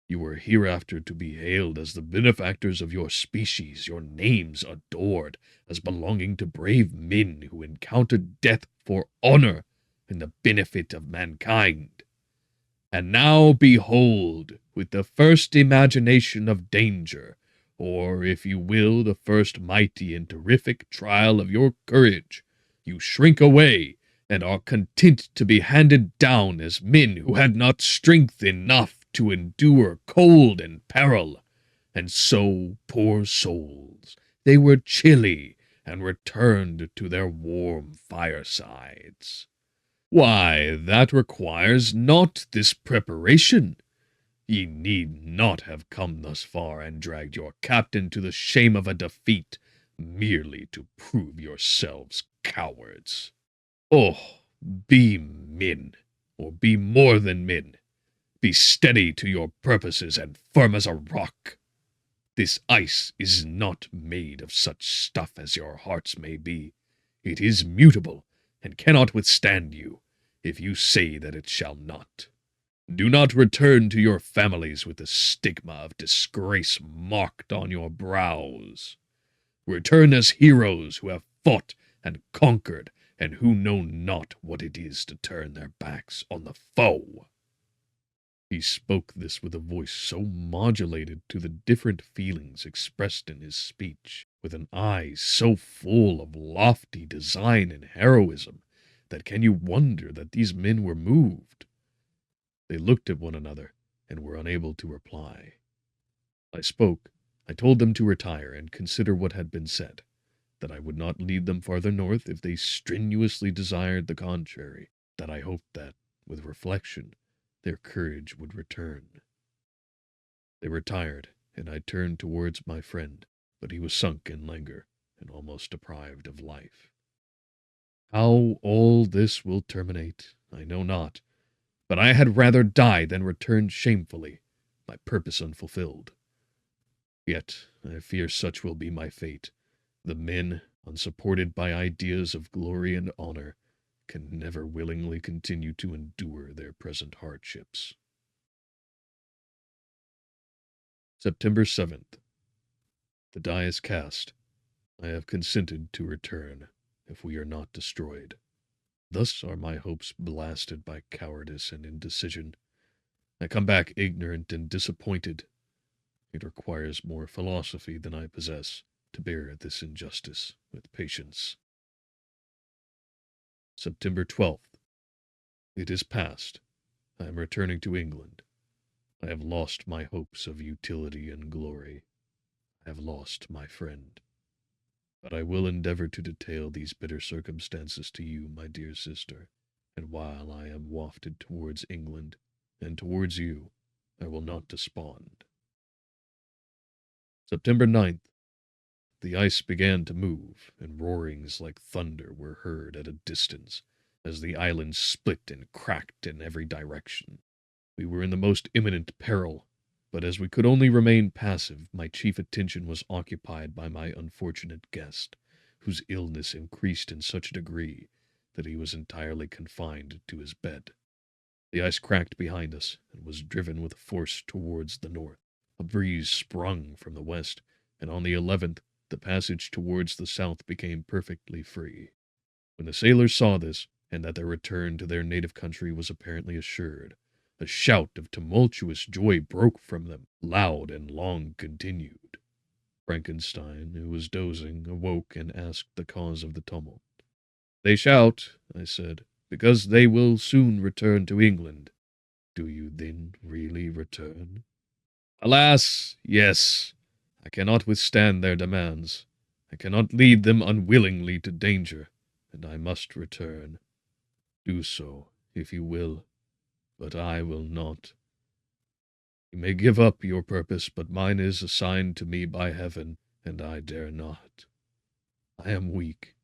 You were hereafter to be hailed as the benefactors of your species, your names adored, as belonging to brave men who encountered death for honor and the benefit of mankind. And now behold, with the first imagination of danger, or, if you will, the first mighty and terrific trial of your courage, you shrink away, and are content to be handed down as men who had not strength enough to endure cold and peril. And so, poor souls, they were chilly, and returned to their warm firesides. Why, that requires not this preparation. Ye need not have come thus far and dragged your captain to the shame of a defeat, merely to prove yourselves cowards. Oh, be men, or be more than men. Be steady to your purposes and firm as a rock. This ice is not made of such stuff as your hearts may be. It is mutable, and cannot withstand you, if you say that it shall not. Do not return to your families with the stigma of disgrace marked on your brows. Return as heroes who have fought and conquered, and who know not what it is to turn their backs on the foe." He spoke this with a voice so modulated to the different feelings expressed in his speech, with an eye so full of lofty design and heroism, that can you wonder that these men were moved? They looked at one another, and were unable to reply. I spoke. I told them to retire and consider what had been said, that I would not lead them farther north if they strenuously desired the contrary, that I hoped that, with reflection, their courage would return. They retired, and I turned towards my friend, but he was sunk in languor, and almost deprived of life. How all this will terminate, I know not, but I had rather die than return shamefully, my purpose unfulfilled. Yet I fear such will be my fate. The men, unsupported by ideas of glory and honor, can never willingly continue to endure their present hardships. September 7th. The die is cast. I have consented to return, if we are not destroyed. Thus are my hopes blasted by cowardice and indecision. I come back ignorant and disappointed. It requires more philosophy than I possess to bear this injustice with patience. September 12th. It is past. I am returning to England. I have lost my hopes of utility and glory. I have lost my friend. But I will endeavor to detail these bitter circumstances to you, my dear sister, and while I am wafted towards England, and towards you, I will not despond. September 9th. The ice began to move, and roarings like thunder were heard at a distance, as the island split and cracked in every direction. We were in the most imminent peril, but as we could only remain passive, my chief attention was occupied by my unfortunate guest, whose illness increased in such a degree that he was entirely confined to his bed. The ice cracked behind us, and was driven with force towards the north. A breeze sprung from the west, and on the 11th the passage towards the south became perfectly free. When the sailors saw this, and that their return to their native country was apparently assured, a shout of tumultuous joy broke from them, loud and long continued. Frankenstein, who was dozing, awoke and asked the cause of the tumult. "They shout," I said, "because they will soon return to England." Do you then really return? Alas, yes. I cannot withstand their demands. I cannot lead them unwillingly to danger, and I must return. Do so, if you will, but I will not. You may give up your purpose, but mine is assigned to me by heaven, and I dare not. I am weak,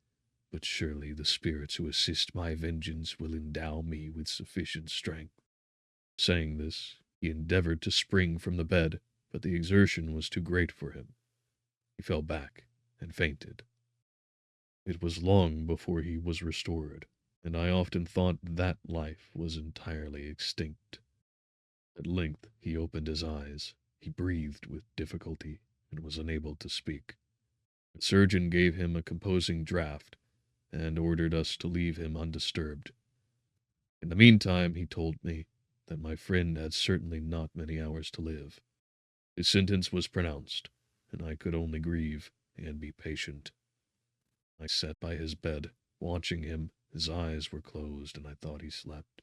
but surely the spirits who assist my vengeance will endow me with sufficient strength. Saying this, he endeavored to spring from the bed, but the exertion was too great for him. He fell back and fainted. It was long before he was restored, and I often thought that life was entirely extinct. At length he opened his eyes. He breathed with difficulty and was unable to speak. The surgeon gave him a composing draught and ordered us to leave him undisturbed. In the meantime, he told me that my friend had certainly not many hours to live. His sentence was pronounced, and I could only grieve and be patient. I sat by his bed, watching him. His eyes were closed, and I thought he slept.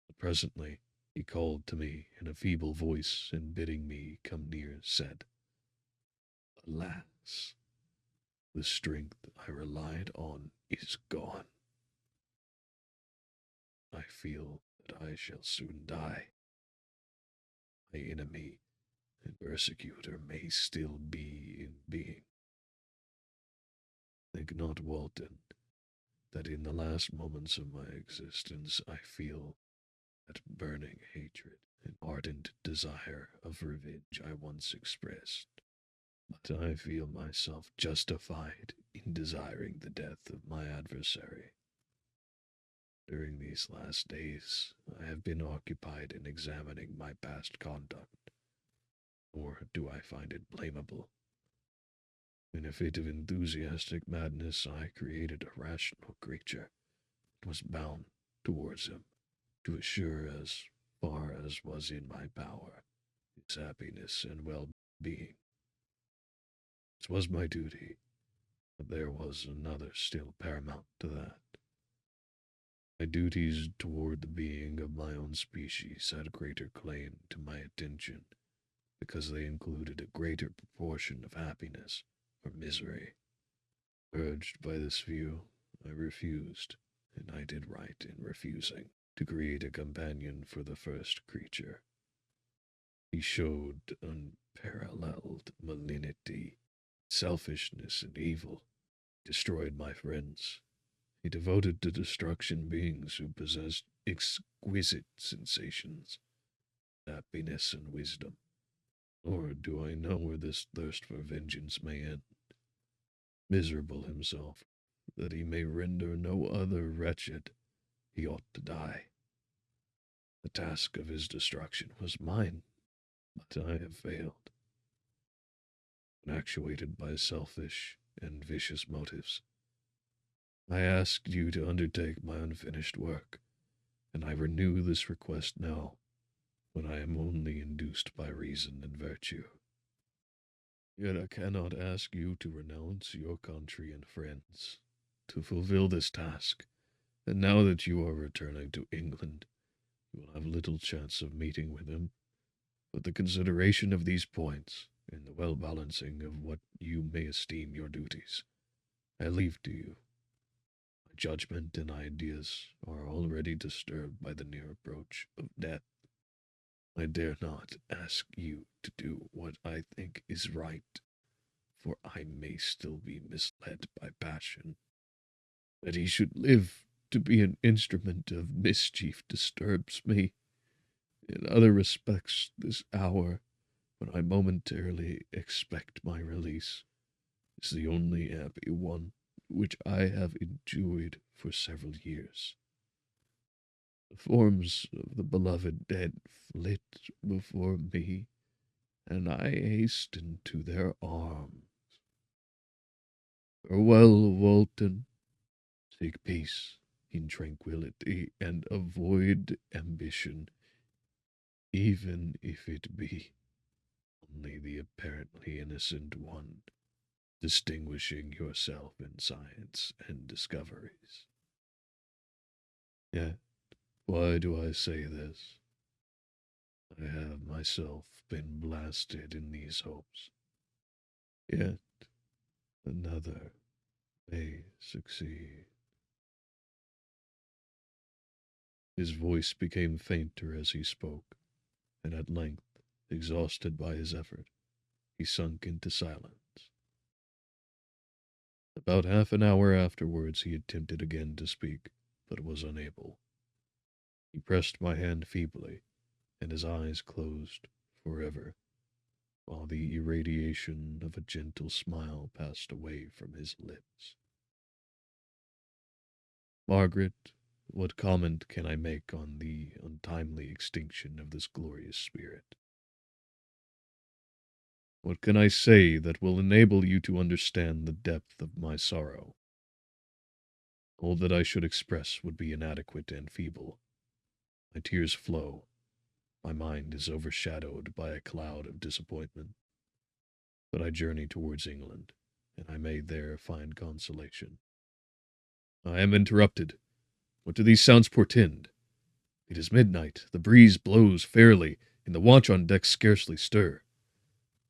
But presently he called to me in a feeble voice, and bidding me come near, said, "Alas, the strength I relied on is gone. I feel that I shall soon die. My enemy and persecutor may still be in being. Think not, Walton, that in the last moments of my existence I feel that burning hatred and ardent desire of revenge I once expressed, but I feel myself justified in desiring the death of my adversary. During these last days, I have been occupied in examining my past conduct, nor do I find it blamable. In a fit of enthusiastic madness, I created a rational creature and was bound towards him to assure, as far as was in my power, his happiness and well-being. This was my duty, but there was another still paramount to that. My duties toward the being of my own species had greater claim to my attention, because they included a greater proportion of happiness or misery. Urged by this view, I refused, and I did right in refusing, to create a companion for the first creature. He showed unparalleled malignity, selfishness, and evil. He destroyed my friends. He devoted to destruction beings who possessed exquisite sensations, happiness, and wisdom. Nor do I know where this thirst for vengeance may end. Miserable himself, that he may render no other wretched, he ought to die. The task of his destruction was mine, but I have failed. And actuated by selfish and vicious motives, I asked you to undertake my unfinished work, and I renew this request now, when I am only induced by reason and virtue. Yet I cannot ask you to renounce your country and friends to fulfill this task, and now that you are returning to England, you will have little chance of meeting with him. But the consideration of these points, and the well-balancing of what you may esteem your duties, I leave to you. My judgment and ideas are already disturbed by the near approach of death. I dare not ask you to do what I think is right, for I may still be misled by passion. That he should live to be an instrument of mischief disturbs me. In other respects, this hour, when I momentarily expect my release, is the only happy one which I have enjoyed for several years. The forms of the beloved dead flit before me, and I hasten to their arms. Farewell, Walton. Seek peace in tranquillity, and avoid ambition, even if it be only the apparently innocent one, distinguishing yourself in science and discoveries. Yet, why do I say this? I have myself been blasted in these hopes. Yet another may succeed. His voice became fainter as he spoke, and at length, exhausted by his effort, he sunk into silence. About half an hour afterwards he attempted again to speak, but was unable. He pressed my hand feebly, and his eyes closed forever, while the irradiation of a gentle smile passed away from his lips. Margaret, what comment can I make on the untimely extinction of this glorious spirit? What can I say that will enable you to understand the depth of my sorrow? All that I should express would be inadequate and feeble. My tears flow. My mind is overshadowed by a cloud of disappointment. But I journey towards England, and I may there find consolation. I am interrupted. What do these sounds portend? It is midnight, the breeze blows fairly, and the watch on deck scarcely stir.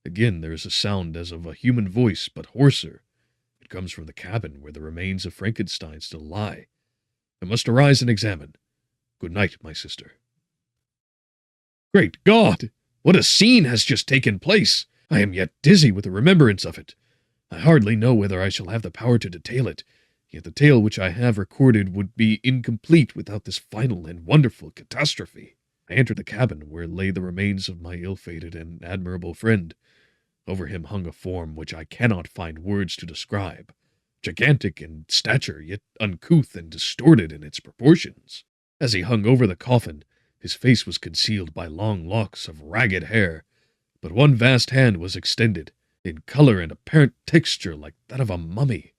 Again there is a sound as of a human voice, but hoarser. It comes from the cabin where the remains of Frankenstein still lie. I must arise and examine. Good night, my sister. Great God! What a scene has just taken place! I am yet dizzy with the remembrance of it. I hardly know whether I shall have the power to detail it, yet the tale which I have recorded would be incomplete without this final and wonderful catastrophe. I entered the cabin where lay the remains of my ill-fated and admirable friend. Over him hung a form which I cannot find words to describe, gigantic in stature, yet uncouth and distorted in its proportions. As he hung over the coffin, his face was concealed by long locks of ragged hair, but one vast hand was extended, in color and apparent texture like that of a mummy.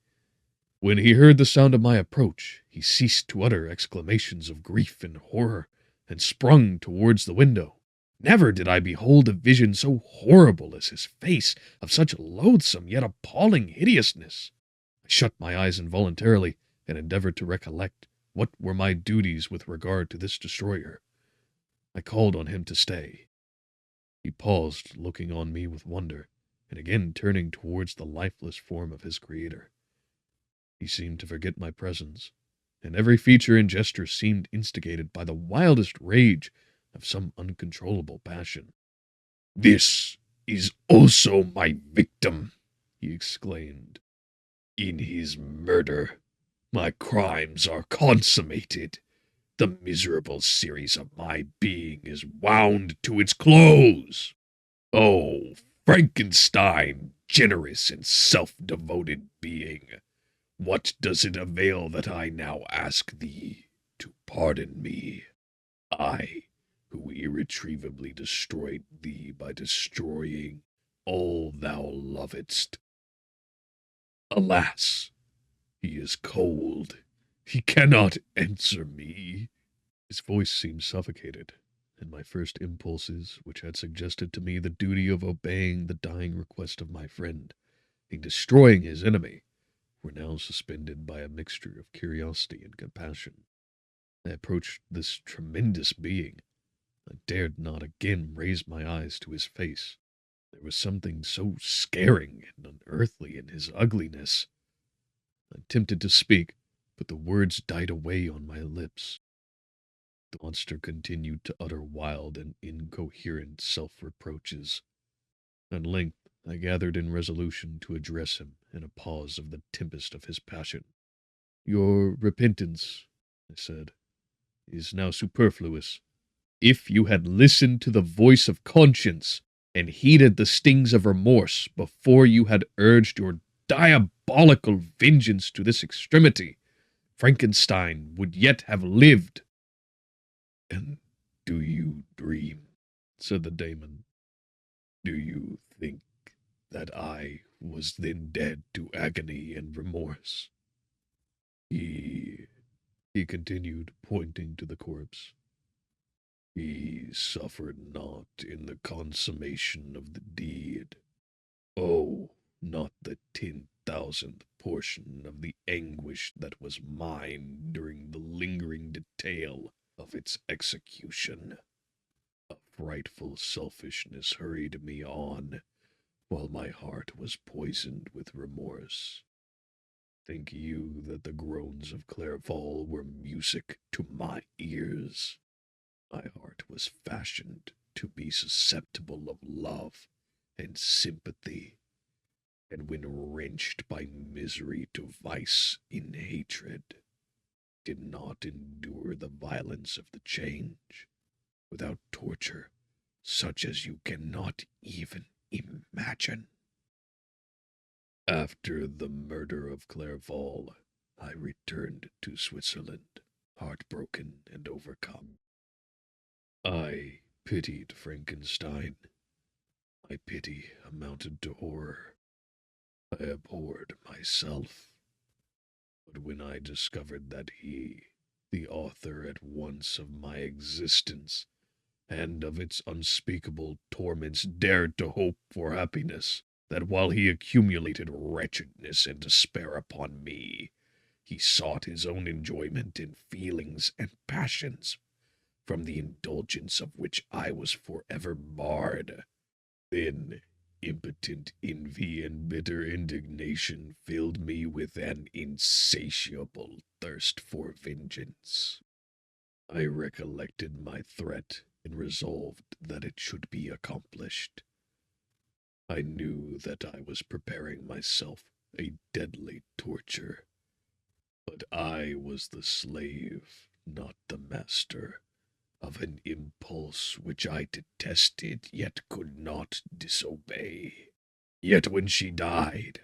When he heard the sound of my approach, he ceased to utter exclamations of grief and horror, and sprung towards the window. Never did I behold a vision so horrible as his face, of such loathsome yet appalling hideousness. I shut my eyes involuntarily, and endeavored to recollect what were my duties with regard to this destroyer. I called on him to stay. He paused, looking on me with wonder, and again turning towards the lifeless form of his creator. He seemed to forget my presence, and every feature and gesture seemed instigated by the wildest rage of some uncontrollable passion. "This is also my victim," he exclaimed. "In his murder, my crimes are consummated. The miserable series of my being is wound to its close. Oh, Frankenstein, generous and self-devoted being, what does it avail that I now ask thee to pardon me? I, who irretrievably destroyed thee by destroying all thou lovedst. Alas, he is cold. He cannot answer me." His voice seemed suffocated, and my first impulses, which had suggested to me the duty of obeying the dying request of my friend, in destroying his enemy, were now suspended by a mixture of curiosity and compassion. I approached this tremendous being. I dared not again raise my eyes to his face. There was something so scaring and unearthly in his ugliness. I attempted to speak, but the words died away on my lips. The monster continued to utter wild and incoherent self-reproaches. At length I gathered in resolution to address him in a pause of the tempest of his passion. "Your repentance," I said, "is now superfluous. If you had listened to the voice of conscience, and heeded the stings of remorse before you had urged your diabolical vengeance to this extremity, Frankenstein would yet have lived." "And do you dream?" said the daemon. "Do you think that I was then dead to agony and remorse? He continued, pointing to the corpse, "he suffered not in the consummation of the deed. Oh, not the 10,000th portion of the anguish that was mine during the lingering detail of its execution. A frightful selfishness hurried me on, while my heart was poisoned with remorse. Think you that the groans of Clerval were music to my ears? My heart was fashioned to be susceptible of love and sympathy, and when wrenched by misery to vice in hatred, did not endure the violence of the change, without torture such as you cannot even imagine. After the murder of Clerval, I returned to Switzerland, heartbroken and overcome. I pitied Frankenstein. My pity amounted to horror. I abhorred myself. But when I discovered that he, the author at once of my existence and of its unspeakable torments, dared to hope for happiness, that while he accumulated wretchedness and despair upon me, he sought his own enjoyment in feelings and passions, from the indulgence of which I was forever barred, then impotent envy and bitter indignation filled me with an insatiable thirst for vengeance. I recollected my threat and resolved that it should be accomplished. I knew that I was preparing myself a deadly torture, but I was the slave, not the master, of an impulse which I detested yet could not disobey. Yet when she died,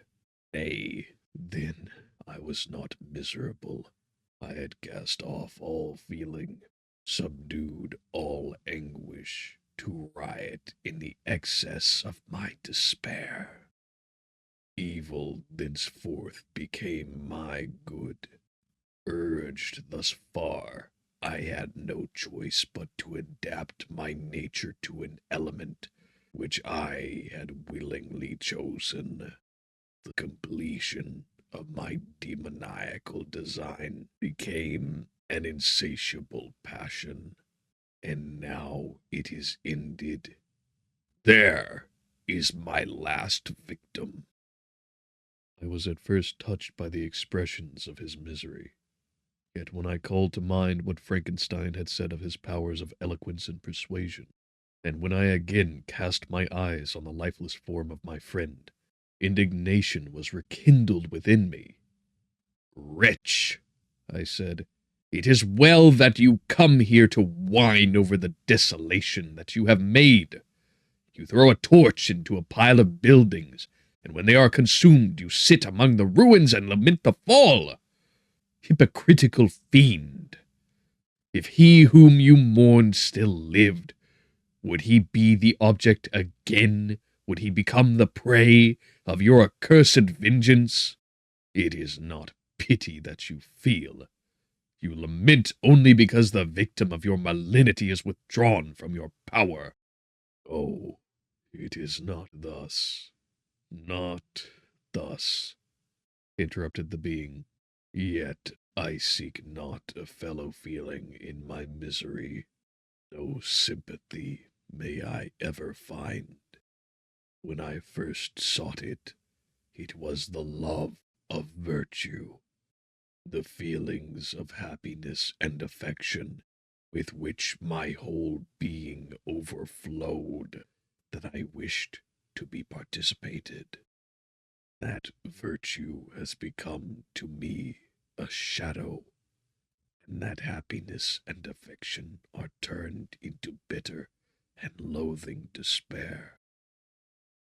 nay, then I was not miserable. I had cast off all feeling, subdued all anguish, to riot in the excess of my despair. Evil thenceforth became my good. Urged thus far, I had no choice but to adapt my nature to an element which I had willingly chosen. The completion of my demoniacal design became an insatiable passion, and now it is ended. There is my last victim. I was at first touched by the expressions of his misery. Yet when I called to mind what Frankenstein had said of his powers of eloquence and persuasion, and when I again cast my eyes on the lifeless form of my friend, indignation was rekindled within me. "Wretch," I said, "it is well that you come here to whine over the desolation that you have made. You throw a torch into a pile of buildings, and when they are consumed you sit among the ruins and lament the fall. Hypocritical fiend! If he whom you mourned still lived, would he be the object again? Would he become the prey of your accursed vengeance? It is not pity that you feel. You lament only because the victim of your malignity is withdrawn from your power. Oh, it is not thus, not thus," interrupted the being. "Yet I seek not a fellow feeling in my misery. No sympathy may I ever find. When I first sought it, it was the love of virtue, the feelings of happiness and affection with which my whole being overflowed, that I wished to be participated. That virtue has become to me a shadow, and that happiness and affection are turned into bitter and loathing despair.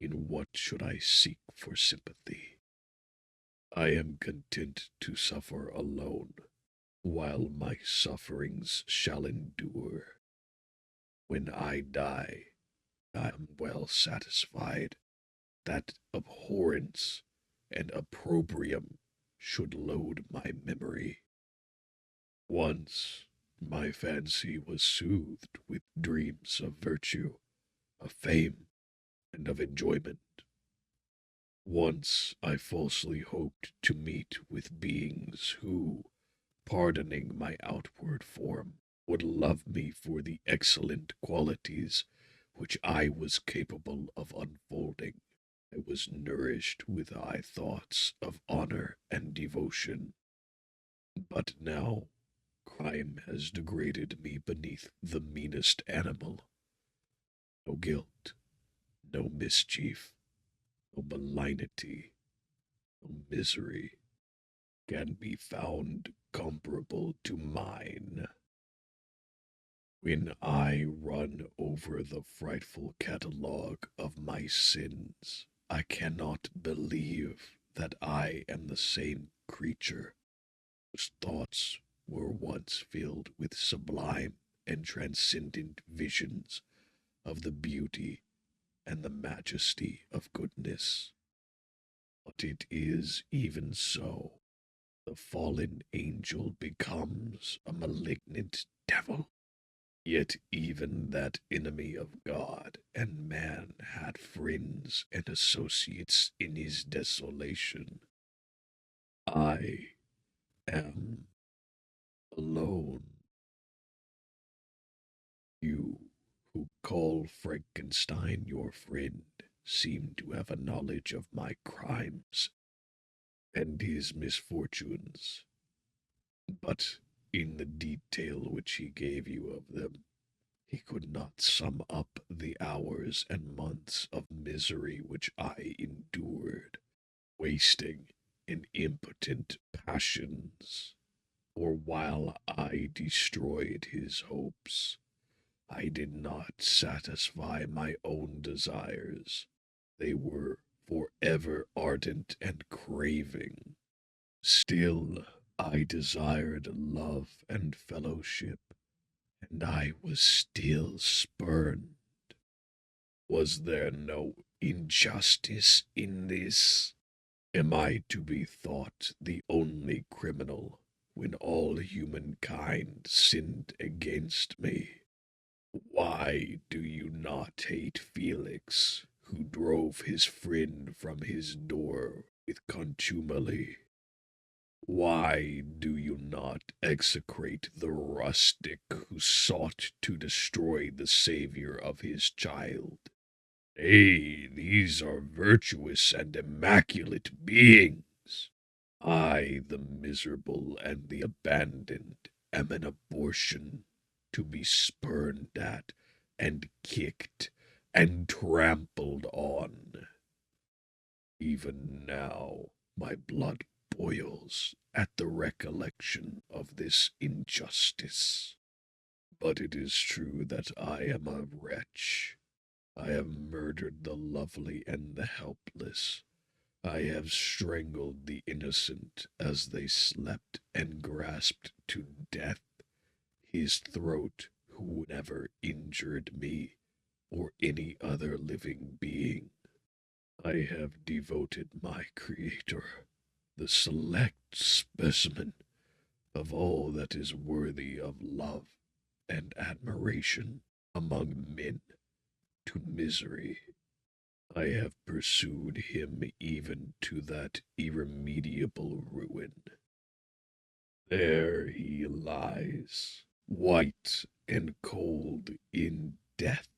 In what should I seek for sympathy? I am content to suffer alone, while my sufferings shall endure. When I die, I am well satisfied that abhorrence and opprobrium should load my memory. Once my fancy was soothed with dreams of virtue, of fame, and of enjoyment. Once I falsely hoped to meet with beings who, pardoning my outward form, would love me for the excellent qualities which I was capable of unfolding. I was nourished with high thoughts of honor and devotion. But now crime has degraded me beneath the meanest animal. No guilt, no mischief, no malignity, no misery can be found comparable to mine. When I run over the frightful catalogue of my sins, I cannot believe that I am the same creature whose thoughts were once filled with sublime and transcendent visions of the beauty and the majesty of goodness. But it is even so. The fallen angel becomes a malignant devil. Yet even that enemy of God and man had friends and associates in his desolation. I am alone. You, who call Frankenstein your friend, seem to have a knowledge of my crimes and his misfortunes. But in the detail which he gave you of them, he could not sum up the hours and months of misery which I endured, wasting in impotent passions. For while I destroyed his hopes, I did not satisfy my own desires. They were forever ardent and craving. Still, I desired love and fellowship, and I was still spurned. Was there no injustice in this? Am I to be thought the only criminal when all humankind sinned against me? Why do you not hate Felix, who drove his friend from his door with contumely? Why do you not execrate the rustic who sought to destroy the savior of his child? Nay, these are virtuous and immaculate beings. I, the miserable and the abandoned, am an abortion, to be spurned at, and kicked, and trampled on. Even now my blood boils at the recollection of this injustice. But it is true that I am a wretch. I have murdered the lovely and the helpless. I have strangled the innocent as they slept and grasped to death his throat who never injured me or any other living being. I have devoted my Creator, the select specimen of all that is worthy of love and admiration among men, to misery. I have pursued him even to that irremediable ruin. There he lies, white and cold in death.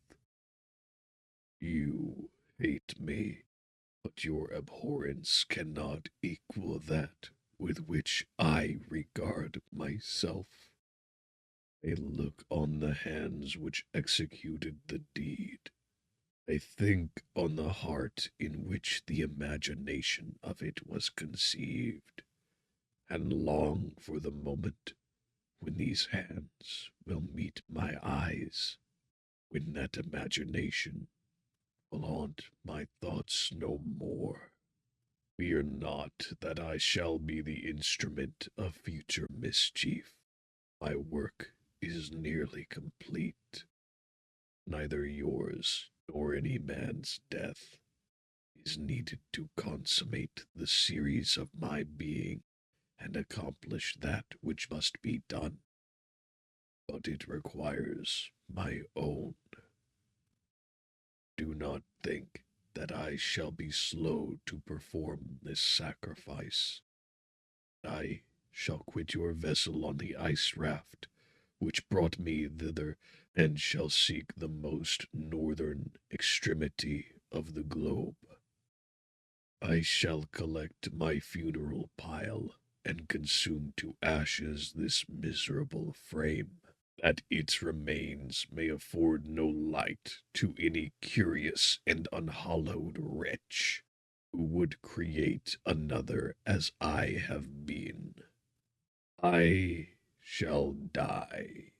You hate me, but your abhorrence cannot equal that with which I regard myself. I look on the hands which executed the deed. I think on the heart in which the imagination of it was conceived, and long for the moment when these hands will meet my eyes, when that imagination will haunt my thoughts no more. Fear not that I shall be the instrument of future mischief. My work is nearly complete. Neither yours nor any man's death is needed to consummate the series of my being and accomplish that which must be done. But it requires my own. Do not think that I shall be slow to perform this sacrifice. I shall quit your vessel on the ice raft which brought me thither, and shall seek the most northern extremity of the globe. I shall collect my funeral pile, and consume to ashes this miserable frame, that its remains may afford no light to any curious and unhallowed wretch who would create another as I have been. I shall die.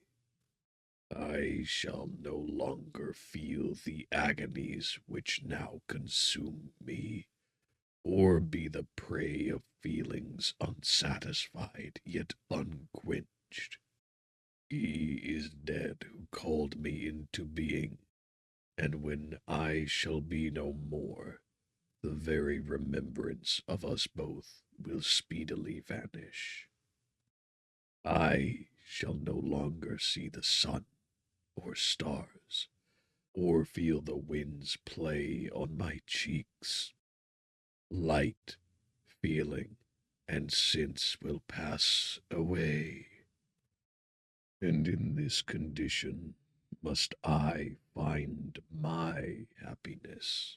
I shall no longer feel the agonies which now consume me, or be the prey of feelings unsatisfied yet unquenched. He is dead who called me into being, and when I shall be no more, the very remembrance of us both will speedily vanish. I shall no longer see the sun or stars, or feel the winds play on my cheeks. Light, feeling, and sense will pass away, and in this condition must I find my happiness.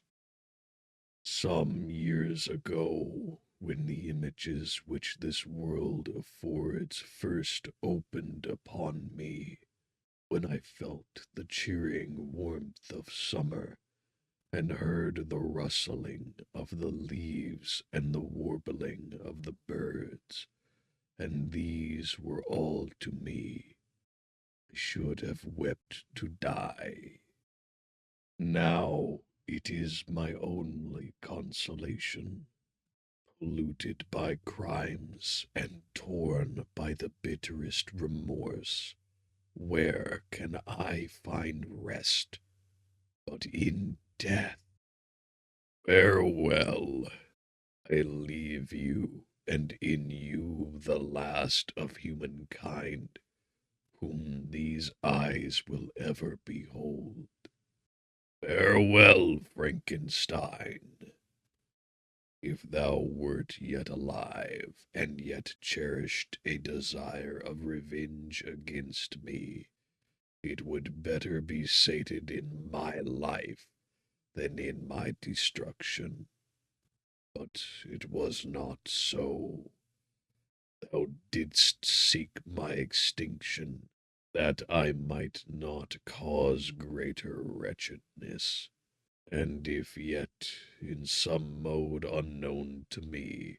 Some years ago, when the images which this world affords first opened upon me, when I felt the cheering warmth of summer, and heard the rustling of the leaves and the warbling of the birds, and these were all to me, I should have wept to die. Now it is my only consolation, polluted by crimes and torn by the bitterest remorse. Where can I find rest but in death? Farewell. I leave you, and in you the last of humankind, whom these eyes will ever behold. Farewell, Frankenstein. If thou wert yet alive, and yet cherished a desire of revenge against me, it would better be sated in my life than in my destruction. But it was not so. Thou didst seek my extinction, that I might not cause greater wretchedness. And if yet, in some mode unknown to me,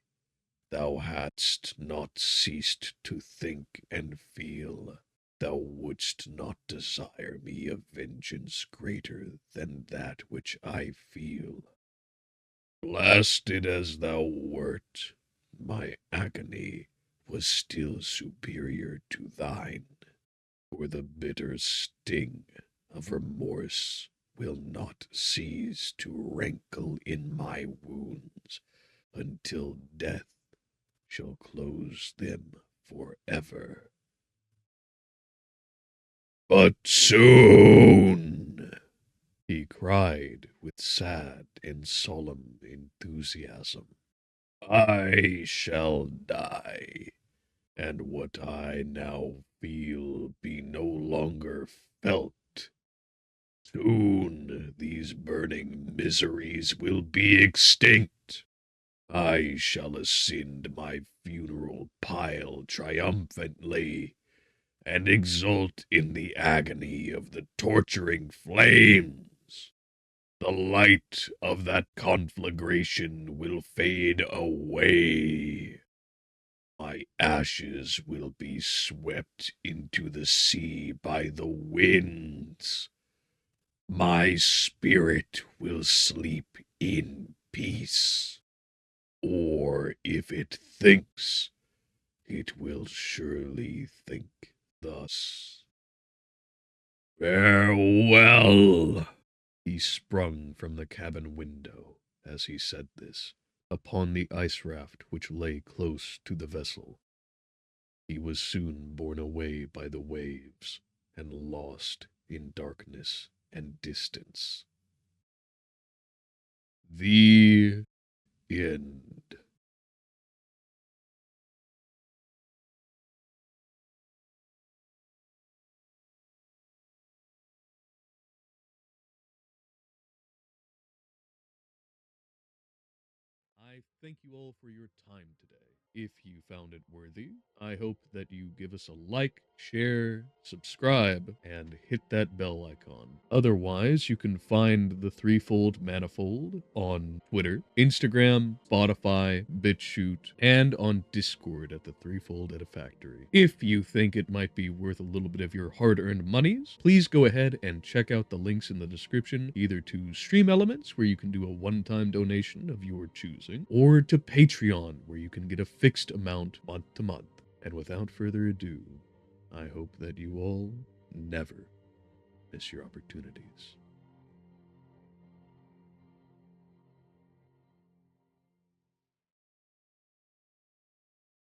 thou hadst not ceased to think and feel, thou wouldst not desire me a vengeance greater than that which I feel. Blasted as thou wert, my agony was still superior to thine, for the bitter sting of remorse will not cease to rankle in my wounds until death shall close them forever. But soon, he cried with sad and solemn enthusiasm, I shall die, and what I now feel be no longer felt. Soon these burning miseries will be extinct. I shall ascend my funeral pile triumphantly, and exult in the agony of the torturing flames. The light of that conflagration will fade away. My ashes will be swept into the sea by the winds. My spirit will sleep in peace. Or if it thinks, it will surely think thus. Farewell! He sprung from the cabin window, as he said this, upon the ice raft which lay close to the vessel. He was soon borne away by the waves, and lost in darkness and distance. The end. I thank you all for your time today. If you found it worthy, I hope that you give us a like, share, subscribe, and hit that bell icon. Otherwise, you can find the Threefold Manifold on Twitter, Instagram, Spotify, Bitchute, and on Discord at the Threefold Edifactory. If you think it might be worth a little bit of your hard-earned monies, please go ahead and check out the links in the description, either to Streamelements, where you can do a one-time donation of your choosing, or to Patreon, where you can get a fixed amount month to month. And without further ado, I hope that you all never miss your opportunities.